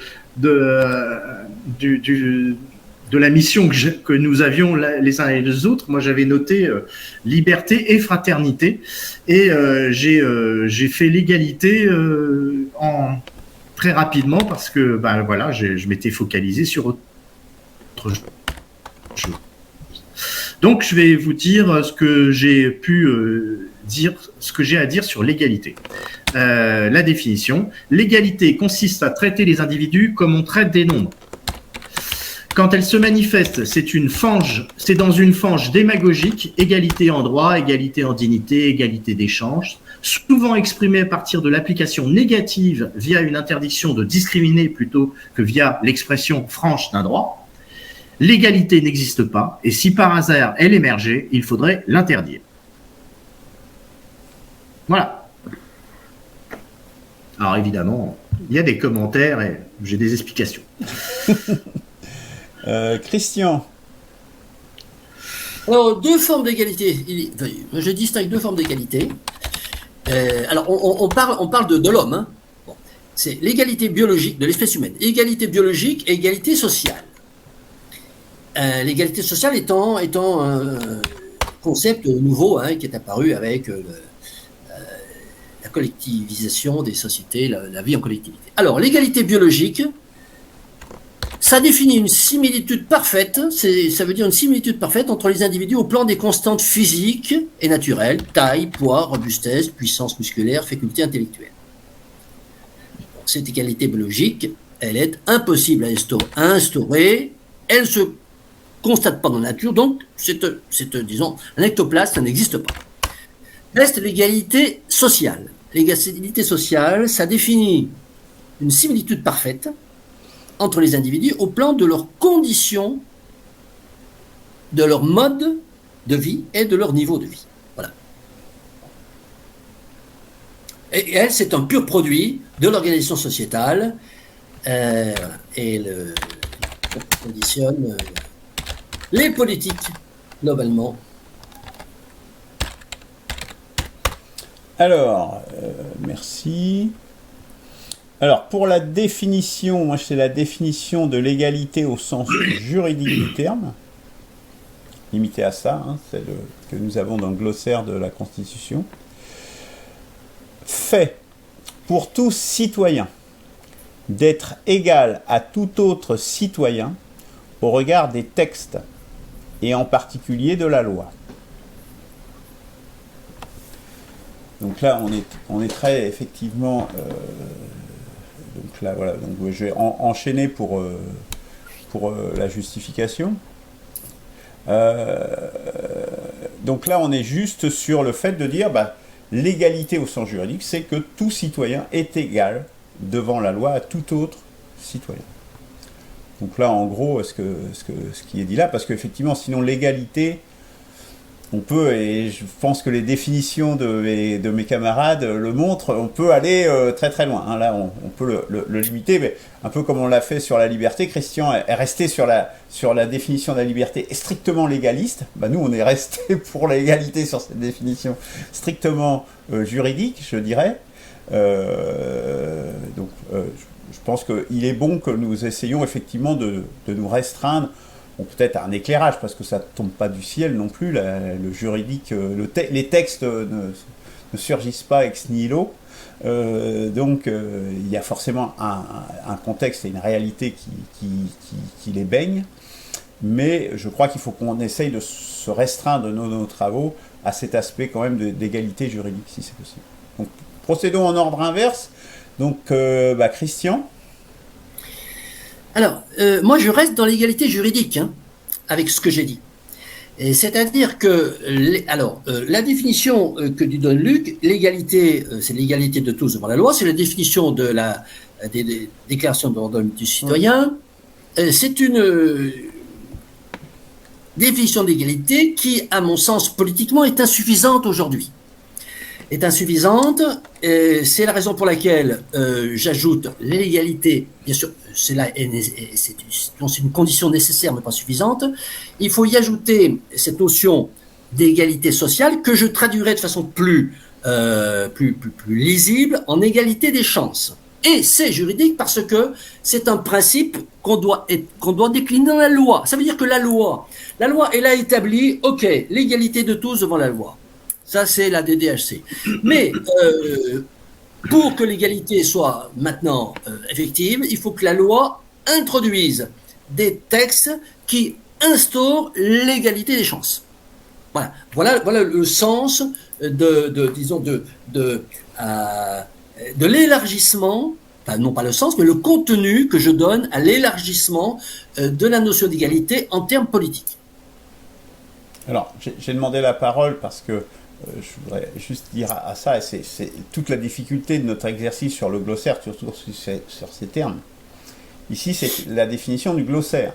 la mission que nous avions les uns et les autres. Moi, j'avais noté liberté et fraternité, et j'ai fait l'égalité très rapidement parce que voilà, je m'étais focalisé sur autre chose. Donc, je vais vous dire ce que j'ai pu dire, ce que j'ai à dire sur l'égalité. La définition. L'égalité consiste à traiter les individus comme on traite des nombres. Quand elle se manifeste, c'est dans une fange démagogique, égalité en droit, égalité en dignité, égalité d'échange, souvent exprimée à partir de l'application négative via une interdiction de discriminer plutôt que via l'expression franche d'un droit. L'égalité n'existe pas, et si par hasard elle émergeait, il faudrait l'interdire. Voilà. Alors évidemment, il y a des commentaires et j'ai des explications. Christian. Alors, deux formes d'égalité. Je distingue deux formes d'égalité. Alors, on parle de l'homme. Hein. Bon. C'est l'égalité biologique de l'espèce humaine. Égalité biologique et égalité sociale. L'égalité sociale étant un concept nouveau qui est apparu avec la collectivisation des sociétés, la vie en collectivité. Alors, l'égalité biologique, ça définit une similitude parfaite, ça veut dire une similitude parfaite entre les individus au plan des constantes physiques et naturelles, taille, poids, robustesse, puissance musculaire, faculté intellectuelle. Donc, cette égalité biologique, elle est impossible à instaurer, elle se constate pas dans la nature, donc disons, un ectoplasme, ça n'existe pas. Reste l'égalité sociale. L'égalité sociale, ça définit une similitude parfaite entre les individus au plan de leurs conditions, de leur mode de vie et de leur niveau de vie. Voilà. Et elle, c'est un pur produit de l'organisation sociétale et elle conditionne les politiques, globalement. Alors, merci. Alors, pour la définition, moi, c'est la définition de l'égalité au sens juridique du terme, limité à ça, c'est que nous avons dans le glossaire de la Constitution. Fait pour tout citoyen d'être égal à tout autre citoyen au regard des textes, et en particulier de la loi. Donc là, on est très effectivement... donc là, voilà. Donc je vais enchaîner pour la justification. Donc là, on est juste sur le fait de dire, l'égalité au sens juridique, c'est que tout citoyen est égal devant la loi à tout autre citoyen. Donc là, en gros, ce qui est dit là, parce qu'effectivement, sinon l'égalité, on peut, et je pense que les définitions de mes camarades le montrent, on peut aller très très loin. Là, on peut le limiter, mais un peu comme on l'a fait sur la liberté. Christian est resté sur la définition de la liberté strictement légaliste. Nous, on est resté pour l'égalité sur cette définition strictement juridique, je dirais. Je pense qu'il est bon que nous essayions effectivement de nous restreindre, peut-être à un éclairage, parce que ça ne tombe pas du ciel non plus, le juridique, les textes ne surgissent pas ex nihilo, donc il y a forcément un contexte et une réalité qui les baigne, mais je crois qu'il faut qu'on essaye de se restreindre nos travaux à cet aspect quand même d'égalité juridique, si c'est possible. Donc, procédons en ordre inverse. Donc, Christian. Alors, moi je reste dans l'égalité juridique, avec ce que j'ai dit. Et c'est-à-dire que, la définition que lui donne Luc, l'égalité, c'est l'égalité de tous devant la loi, c'est la définition de des déclarations de droits de l'homme du citoyen. C'est une définition d'égalité qui, à mon sens, politiquement, est insuffisante aujourd'hui. Est insuffisante, c'est la raison pour laquelle j'ajoute l'égalité, bien sûr, c'est une condition nécessaire mais pas suffisante. Il faut y ajouter cette notion d'égalité sociale que je traduirai de façon plus lisible en égalité des chances. Et c'est juridique parce que c'est un principe qu'on doit décliner dans la loi. Ça veut dire que la loi, elle a établi, ok, l'égalité de tous devant la loi. Ça, c'est la DDHC. Mais pour que l'égalité soit maintenant effective, il faut que la loi introduise des textes qui instaurent l'égalité des chances. Voilà le sens de l'élargissement, enfin, non pas le sens, mais le contenu que je donne à l'élargissement de la notion d'égalité en termes politiques. Alors, j'ai demandé la parole parce que je voudrais juste dire à ça, et c'est toute la difficulté de notre exercice sur le glossaire, surtout sur ces termes. Ici, c'est la définition du glossaire.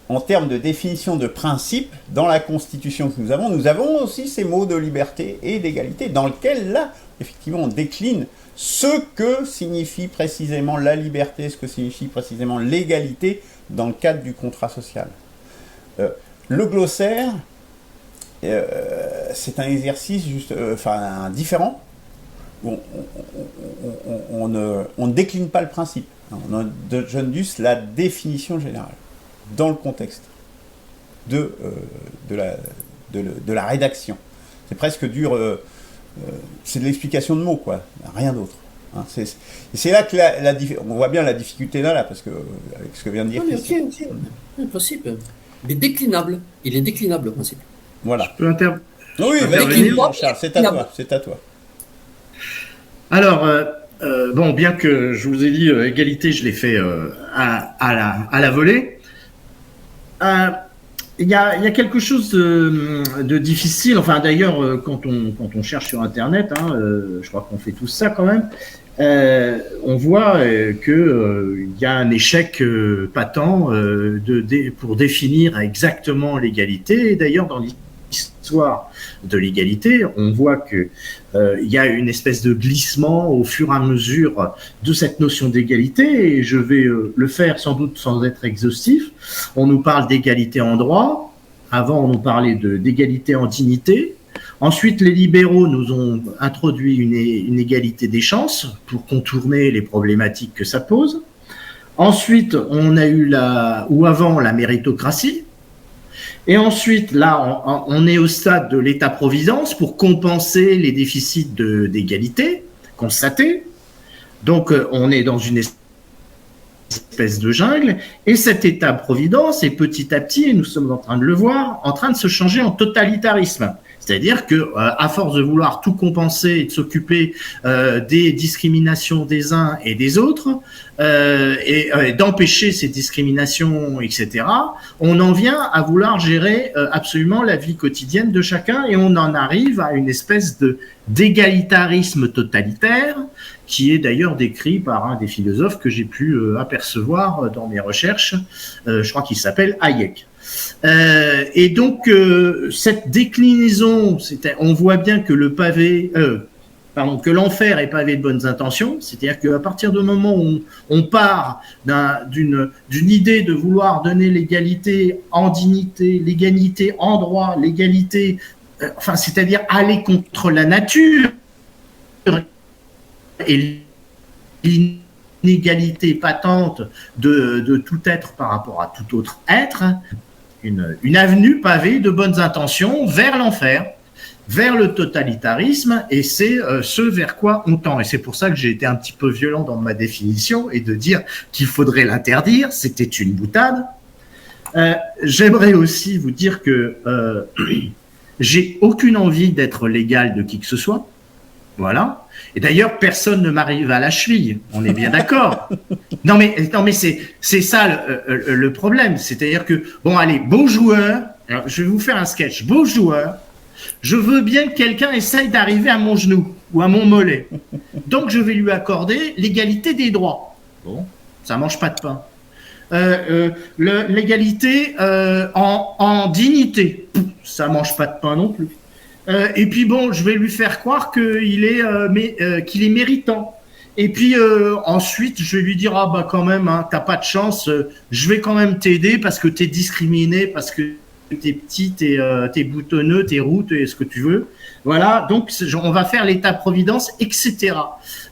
En termes de définition de principe, dans la Constitution que nous avons aussi ces mots de liberté et d'égalité, dans lesquels, là, effectivement, on décline ce que signifie précisément la liberté, ce que signifie précisément l'égalité dans le cadre du contrat social. Le glossaire, c'est un exercice différent. On ne décline pas le principe. On donne juste la définition générale dans le contexte de la rédaction. C'est presque dur. C'est de l'explication de mots, quoi. Rien d'autre. Hein, c'est là que on voit bien la difficulté là, parce que avec ce que vient de dire Christian. Le principe est déclinable. Il est déclinable, le principe. Voilà. Je peux Oui, vas-y, Jean-Charles, c'est à toi. Alors, bien que je vous ai dit égalité, je l'ai fait à la volée. Il y a quelque chose de difficile. Enfin, d'ailleurs, quand on cherche sur Internet, je crois qu'on fait tout ça quand même. On voit que il y a un échec patent pour définir exactement l'égalité. Et d'ailleurs, dans l'histoire de l'égalité, on voit que il y a une espèce de glissement au fur et à mesure de cette notion d'égalité, et je vais le faire sans doute sans être exhaustif. On nous parle d'égalité en droit, avant on nous parlait d'égalité en dignité, ensuite les libéraux nous ont introduit une égalité des chances pour contourner les problématiques que ça pose. Ensuite on a eu la méritocratie. Et ensuite, là, on est au stade de l'État-providence pour compenser les déficits d'égalité constatés. Donc, on est dans une espèce de jungle. Et cet État-providence est petit à petit, et nous sommes en train de le voir, en train de se changer en totalitarisme. C'est-à-dire que, à force de vouloir tout compenser et de s'occuper des discriminations des uns et des autres, et d'empêcher ces discriminations, etc., on en vient à vouloir gérer absolument la vie quotidienne de chacun, et on en arrive à une espèce d'égalitarisme totalitaire, qui est d'ailleurs décrit par un des philosophes que j'ai pu apercevoir dans mes recherches. Je crois qu'il s'appelle Hayek. Et donc cette déclinaison, on voit bien que que l'enfer est pavé de bonnes intentions, c'est-à-dire qu'à partir du moment où on part d'une idée de vouloir donner l'égalité en dignité, l'égalité en droit, l'égalité, c'est-à-dire aller contre la nature et l'inégalité patente de tout être par rapport à tout autre être, une avenue pavée de bonnes intentions vers l'enfer, vers le totalitarisme, et c'est ce vers quoi on tend. Et c'est pour ça que j'ai été un petit peu violent dans ma définition et de dire qu'il faudrait l'interdire. C'était une boutade. J'aimerais aussi vous dire que j'ai aucune envie d'être l'égal de qui que ce soit. Voilà. Et d'ailleurs, personne ne m'arrive à la cheville. On est bien d'accord. Non mais c'est ça le problème. C'est-à-dire que bon joueur, Alors, je vais vous faire un sketch. Beau joueur, je veux bien que quelqu'un essaye d'arriver à mon genou ou à mon mollet. Donc, je vais lui accorder l'égalité des droits. Bon, ça mange pas de pain. L'égalité en dignité, ça mange pas de pain non plus. Et puis bon, je vais lui faire croire qu'il est méritant. Et puis ensuite, je vais lui dire ah bah quand même, hein, t'as pas de chance. Je vais quand même t'aider parce que t'es discriminé, parce que t'es petit, t'es boutonneux, t'es roux, t'es ce que tu veux. Voilà, donc on va faire l'État-providence, etc.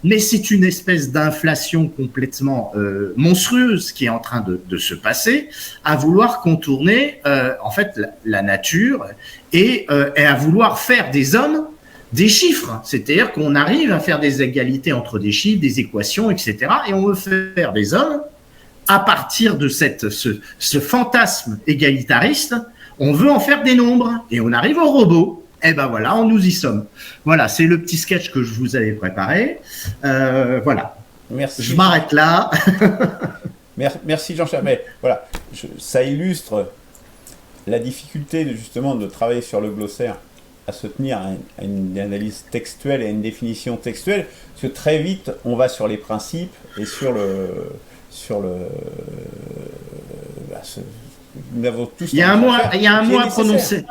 Mais c'est une espèce d'inflation complètement monstrueuse qui est en train de se passer, à vouloir contourner en fait la nature et à vouloir faire des hommes des chiffres. C'est-à-dire qu'on arrive à faire des égalités entre des chiffres, des équations, etc. Et on veut faire des hommes à partir de ce fantasme égalitariste. On veut en faire des nombres et on arrive au robot. Eh ben voilà, nous y sommes. Voilà, c'est le petit sketch que je vous avais préparé. Voilà. Merci. Je m'arrête là. Merci Jean-Charles. Mais voilà, ça illustre la difficulté justement de travailler sur le glossaire, à se tenir à une analyse textuelle et à une définition textuelle, parce que très vite on va sur les principes et nous avons tous. Il y a un mot à prononcer.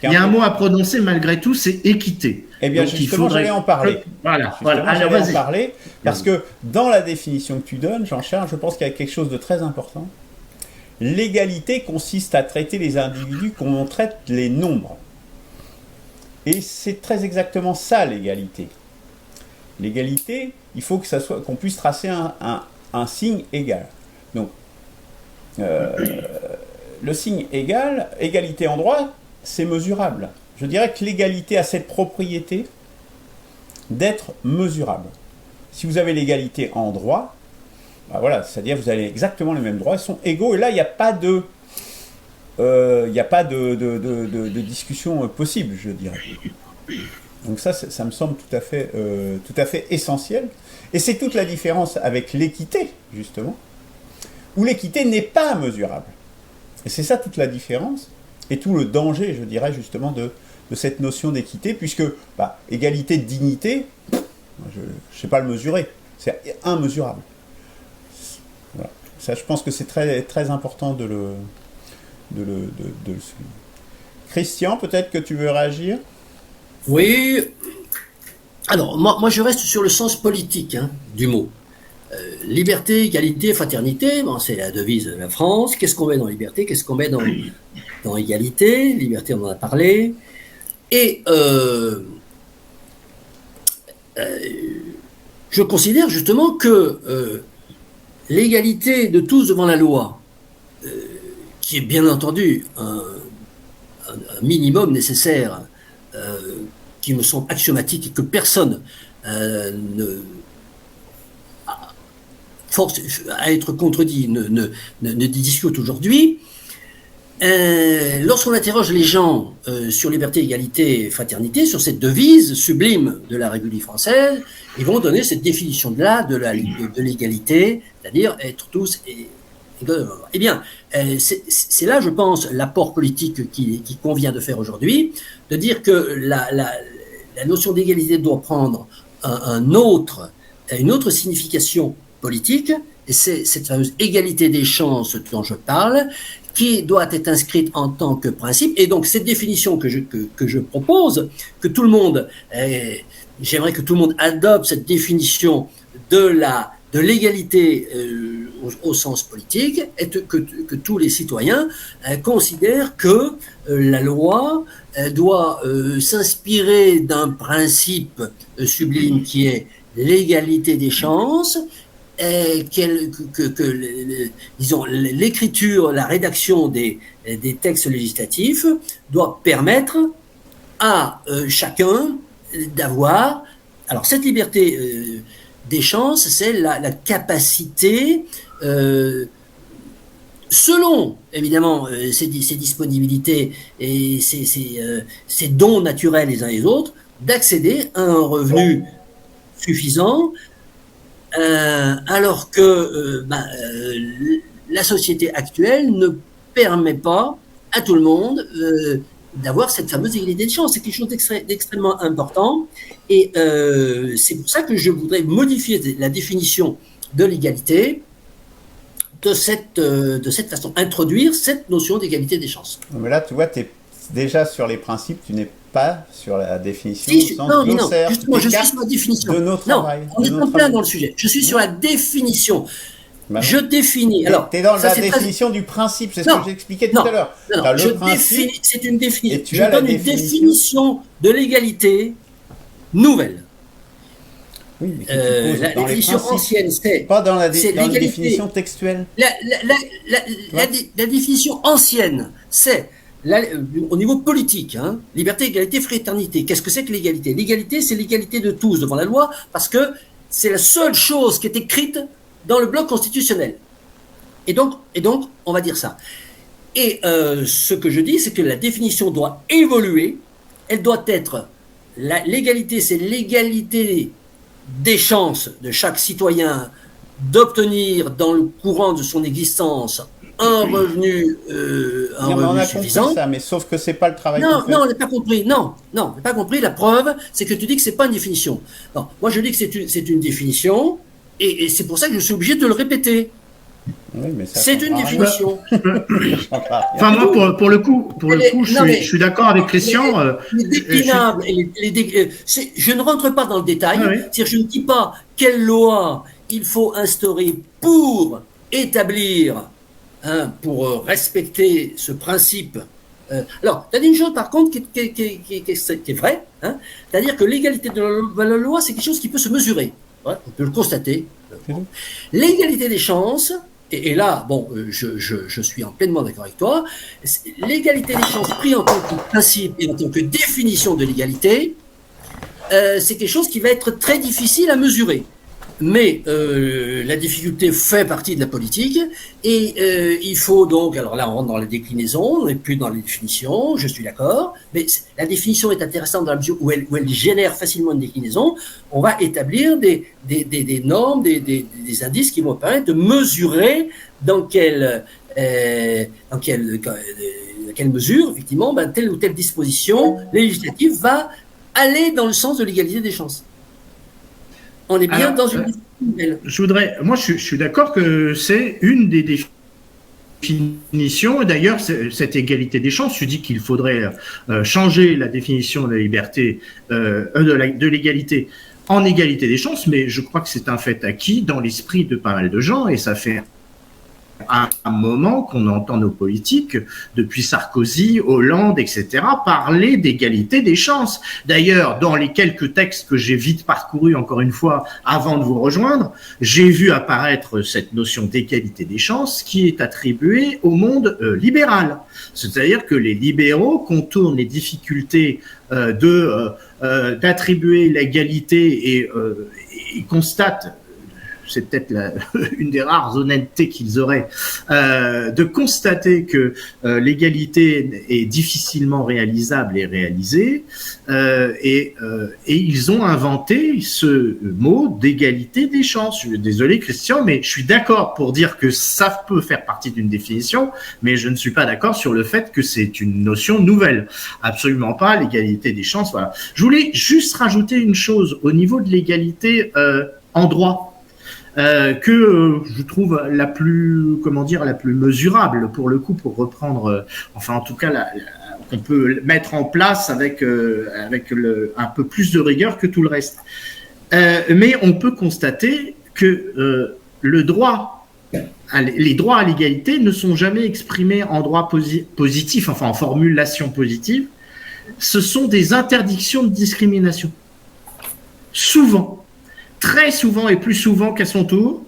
Il y a un mot à prononcer malgré tout, c'est équité. Eh bien, donc, justement, j'allais en parler. Voilà. Alors, vas-y. En parler, parce que dans la définition que tu donnes, Jean-Charles, je pense qu'il y a quelque chose de très important. L'égalité consiste à traiter les individus comme on traite les nombres. Et c'est très exactement ça, l'égalité. L'égalité, il faut que qu'on puisse tracer un signe égal. Donc, le signe égal, égalité en droit, c'est mesurable. Je dirais que l'égalité a cette propriété d'être mesurable. Si vous avez l'égalité en droit, ben voilà, c'est-à-dire que vous avez exactement les mêmes droits, ils sont égaux, et là, il n'y a pas de discussion possible, je dirais. Donc ça me semble tout à fait essentiel. Et c'est toute la différence avec l'équité, justement, où l'équité n'est pas mesurable. Et c'est ça toute la différence. Et tout le danger, je dirais, justement, de cette notion d'équité, puisque égalité de dignité, je ne sais pas le mesurer, c'est immesurable. Voilà. Ça, je pense que c'est très, très important de le souligner. Christian, peut-être que tu veux réagir ? Oui. Alors, moi, je reste sur le sens politique du mot. Liberté, égalité, fraternité, c'est la devise de la France. Qu'est-ce qu'on met dans liberté? Qu'est-ce qu'on met dans égalité? Liberté, on en a parlé. Et je considère justement que l'égalité de tous devant la loi, qui est bien entendu un minimum nécessaire, qui me semble axiomatique et que personne ne force à être contredit, ne discute aujourd'hui. Lorsqu'on interroge les gens sur liberté, égalité, fraternité, sur cette devise sublime de la République française, ils vont donner cette définition de l'égalité, c'est-à-dire être tous égaux. Eh bien, c'est là, je pense, l'apport politique qui convient de faire aujourd'hui, de dire que la notion d'égalité doit prendre une autre signification politique, et c'est cette fameuse égalité des chances dont je parle, qui doit être inscrite en tant que principe. Et donc cette définition que je propose, que tout le monde, j'aimerais que tout le monde adopte cette définition de l'égalité au sens politique, et que tous les citoyens considèrent que la loi doit s'inspirer d'un principe sublime qui est l'égalité des chances, disons, l'écriture, la rédaction des textes législatifs doit permettre à chacun d'avoir. Alors cette liberté des chances, c'est la capacité, selon évidemment ses disponibilités et ses dons naturels les uns les autres, d'accéder à un revenu suffisant. Alors que la société actuelle ne permet pas à tout le monde d'avoir cette fameuse égalité des chances. C'est quelque chose d'extrêmement important. Et c'est pour ça que je voudrais modifier la définition de l'égalité de cette façon, introduire cette notion d'égalité des chances. Mais là, tu vois, tu es déjà sur les principes, tu n'es pas sur la définition Si, au sens non, glossaire. justement, je suis sur la définition. De nos travail. Non, on est en plein dans le sujet. Je suis sur la définition. Bah je définis. Alors, tu es dans la définition du principe, c'est ce que j'expliquais tout à l'heure. C'est une définition. Et tu je donne une définition de l'égalité nouvelle. Oui, mais la définition ancienne, c'est pas dans la définition textuelle. La définition ancienne, c'est au niveau politique, hein, liberté, égalité, fraternité. Qu'est-ce que c'est que l'égalité? L'égalité, c'est l'égalité de tous devant la loi, parce que c'est la seule chose qui est écrite dans le bloc constitutionnel. Et donc, on va dire ça. Et ce que je dis, c'est que la définition doit évoluer. Elle doit être l'égalité, c'est l'égalité des chances de chaque citoyen d'obtenir dans le courant de son existence un revenu, suffisant. Compris ça, mais sauf que c'est pas le travail. Non, on n'a pas compris. Non, on n'a pas compris. La preuve, c'est que tu dis que c'est pas une définition. Non, moi je dis que c'est une définition, et c'est pour ça que je suis obligé de le répéter. Oui, mais ça c'est une définition. Enfin, moi, pour le coup, je suis d'accord avec Christian. Les déclinables, je ne rentre pas dans le détail. Oui. C'est-à-dire, je ne dis pas quelle loi il faut instaurer pour établir, pour respecter ce principe. Alors, tu as dit une chose par contre qui est vraie, c'est-à-dire que l'égalité de la loi, c'est quelque chose qui peut se mesurer. Ouais, on peut le constater. L'égalité des chances, et là, je suis pleinement d'accord avec toi, l'égalité des chances pris en tant que principe et en tant que définition de l'égalité, c'est quelque chose qui va être très difficile à mesurer. Mais la difficulté fait partie de la politique, et il faut donc, alors là on rentre dans la déclinaison, on n'est plus dans les définitions, je suis d'accord, mais la définition est intéressante dans la mesure où elle génère facilement une déclinaison. On va établir des normes, des indices qui vont permettre de mesurer dans quelle mesure, effectivement, telle ou telle disposition législative va aller dans le sens de l'égalité des chances. On est bien dans une nouvelle. Je suis d'accord que c'est une des définitions, et d'ailleurs, cette égalité des chances, je dis qu'il faudrait changer la définition de la liberté, de l'égalité en égalité des chances, mais je crois que c'est un fait acquis dans l'esprit de pas mal de gens, et ça fait un moment qu'on entend nos politiques, depuis Sarkozy, Hollande, etc., parler d'égalité des chances. D'ailleurs, dans les quelques textes que j'ai vite parcourus, encore une fois, avant de vous rejoindre, j'ai vu apparaître cette notion d'égalité des chances qui est attribuée au monde libéral. C'est-à-dire que les libéraux contournent les difficultés d'attribuer l'égalité et constatent, c'est peut-être une des rares honnêtetés qu'ils auraient, de constater que l'égalité est difficilement réalisable et réalisée, et ils ont inventé ce mot d'égalité des chances. Je suis désolé Christian, mais je suis d'accord pour dire que ça peut faire partie d'une définition, mais je ne suis pas d'accord sur le fait que c'est une notion nouvelle. Absolument pas, l'égalité des chances, voilà. Je voulais juste rajouter une chose au niveau de l'égalité en droit. Que je trouve la plus mesurable pour le coup, pour reprendre, enfin en tout cas qu'on peut mettre en place avec un peu plus de rigueur que tout le reste. Mais on peut constater que les droits à l'égalité ne sont jamais exprimés en droit positif, enfin en formulation positive. Ce sont des interdictions de discrimination. Souvent. Très souvent et plus souvent qu'à son tour,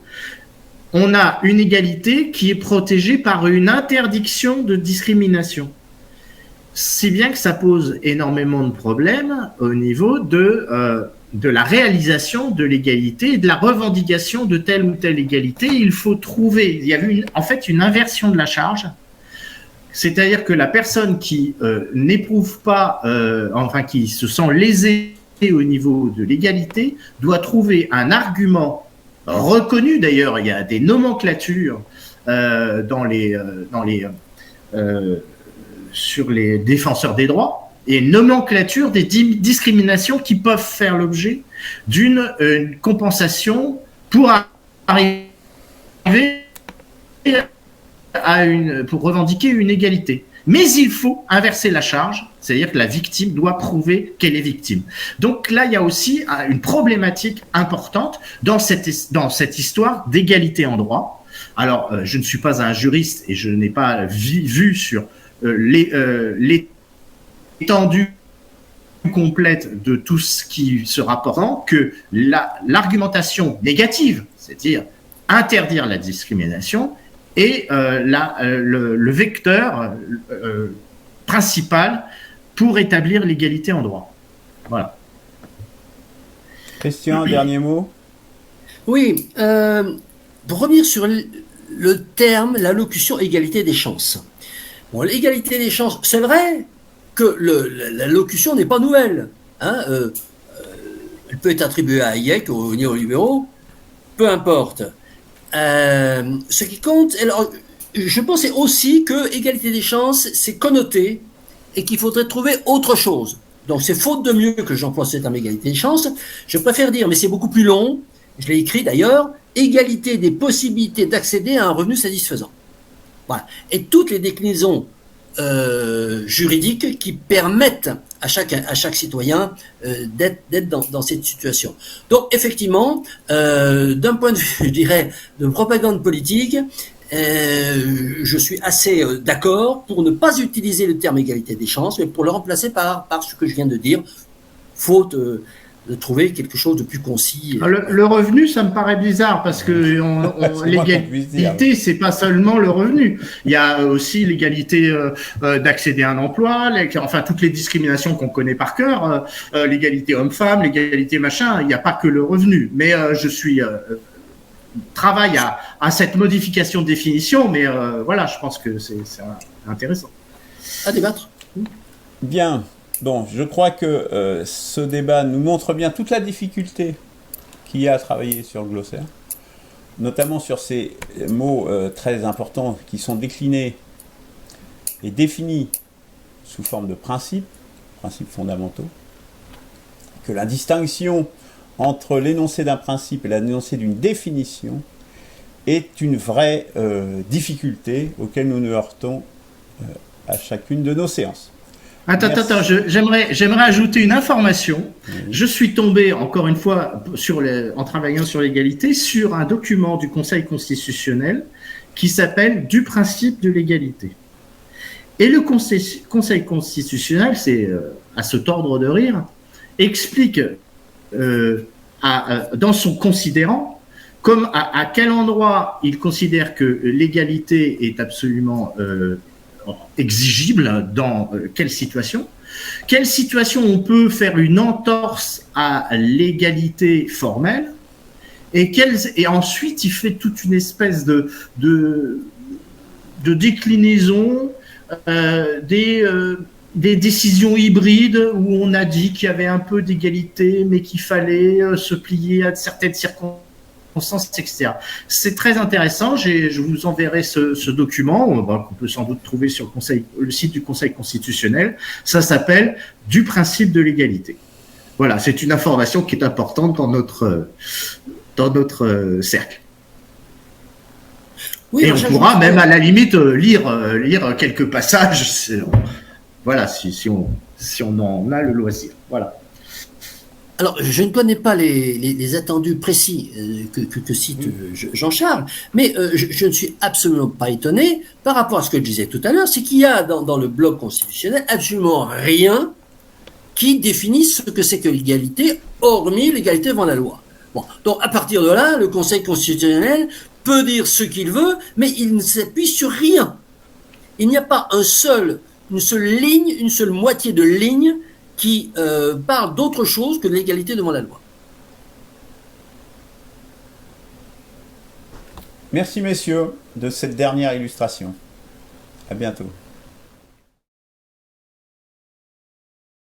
on a une égalité qui est protégée par une interdiction de discrimination. Si bien que ça pose énormément de problèmes au niveau de la réalisation de l'égalité et de la revendication de telle ou telle égalité. Il faut trouver, il y a eu en fait une inversion de la charge. C'est-à-dire que la personne qui n'éprouve pas, qui se sent lésée au niveau de l'égalité, doit trouver un argument reconnu. D'ailleurs, il y a des nomenclatures dans les sur les défenseurs des droits et nomenclature des discriminations qui peuvent faire l'objet d'une compensation pour arriver pour revendiquer une égalité. Mais il faut inverser la charge, c'est-à-dire que la victime doit prouver qu'elle est victime. Donc là, il y a aussi une problématique importante dans cette histoire d'égalité en droit. Alors, je ne suis pas un juriste et je n'ai pas vu sur l'étendue complète de tout ce qui se rapporte, que l'argumentation négative, c'est-à-dire interdire la discrimination, est le vecteur principal pour établir l'égalité en droit. Voilà. Christian, dernier mot? Oui, pour revenir sur le terme, la locution égalité des chances. Bon, l'égalité des chances, c'est vrai que la locution n'est pas nouvelle. Hein, elle peut être attribuée à Hayek, aux néolibéraux, peu importe. Ce qui compte, alors, je pensais aussi que égalité des chances, c'est connoté et qu'il faudrait trouver autre chose. Donc c'est faute de mieux que j'emploie ce terme égalité des chances. Je préfère dire, mais c'est beaucoup plus long, je l'ai écrit d'ailleurs, égalité des possibilités d'accéder à un revenu satisfaisant. Voilà. Et toutes les déclinaisons juridiques qui permettent à chaque citoyen d'être dans cette situation. Donc effectivement, d'un point de vue, je dirais, de propagande politique, je suis assez d'accord pour ne pas utiliser le terme égalité des chances, mais pour le remplacer par ce que je viens de dire, faute de trouver quelque chose de plus concis. Le revenu, ça me paraît bizarre parce que l'égalité, c'est pas seulement le revenu. Il y a aussi l'égalité d'accéder à un emploi, enfin toutes les discriminations qu'on connaît par cœur, l'égalité homme-femme, l'égalité machin. Il n'y a pas que le revenu. Mais je travaille à cette modification de définition, mais voilà, je pense que c'est intéressant. À débattre. Bien. Bon, je crois que ce débat nous montre bien toute la difficulté qu'il y a à travailler sur le glossaire, notamment sur ces mots très importants qui sont déclinés et définis sous forme de principes fondamentaux, que la distinction entre l'énoncé d'un principe et l'énoncé d'une définition est une vraie difficulté auquel nous nous heurtons à chacune de nos séances. Attends, j'aimerais ajouter une information. Oui. Je suis tombé, encore une fois, en travaillant sur l'égalité, sur un document du Conseil constitutionnel qui s'appelle « Du principe de l'égalité ». Et le Conseil constitutionnel, c'est à se tordre de rire, explique dans son considérant à quel endroit il considère que l'égalité est absolument exigible, dans quelle situation on peut faire une entorse à l'égalité formelle, et ensuite il fait toute une espèce de déclinaison des décisions hybrides où on a dit qu'il y avait un peu d'égalité mais qu'il fallait se plier à certaines circonstances, etc. C'est très intéressant. Je vous enverrai ce document qu'on peut sans doute trouver sur le site du Conseil constitutionnel. Ça s'appelle « Du principe de l'égalité ». Voilà, c'est une information qui est importante dans notre cercle. Oui, et on pourra même à la limite lire quelques passages. Voilà, si on en a le loisir. Voilà. Alors, je ne connais pas les attendus précis que cite Jean-Charles, mais je ne suis absolument pas étonné par rapport à ce que je disais tout à l'heure, c'est qu'il y a dans le bloc constitutionnel absolument rien qui définisse ce que c'est que l'égalité, hormis l'égalité devant la loi. Bon, donc à partir de là, le Conseil constitutionnel peut dire ce qu'il veut, mais il ne s'appuie sur rien. Il n'y a pas une seule ligne, une seule moitié de ligne qui parle d'autre chose que de l'égalité devant la loi. Merci messieurs de cette dernière illustration. À bientôt.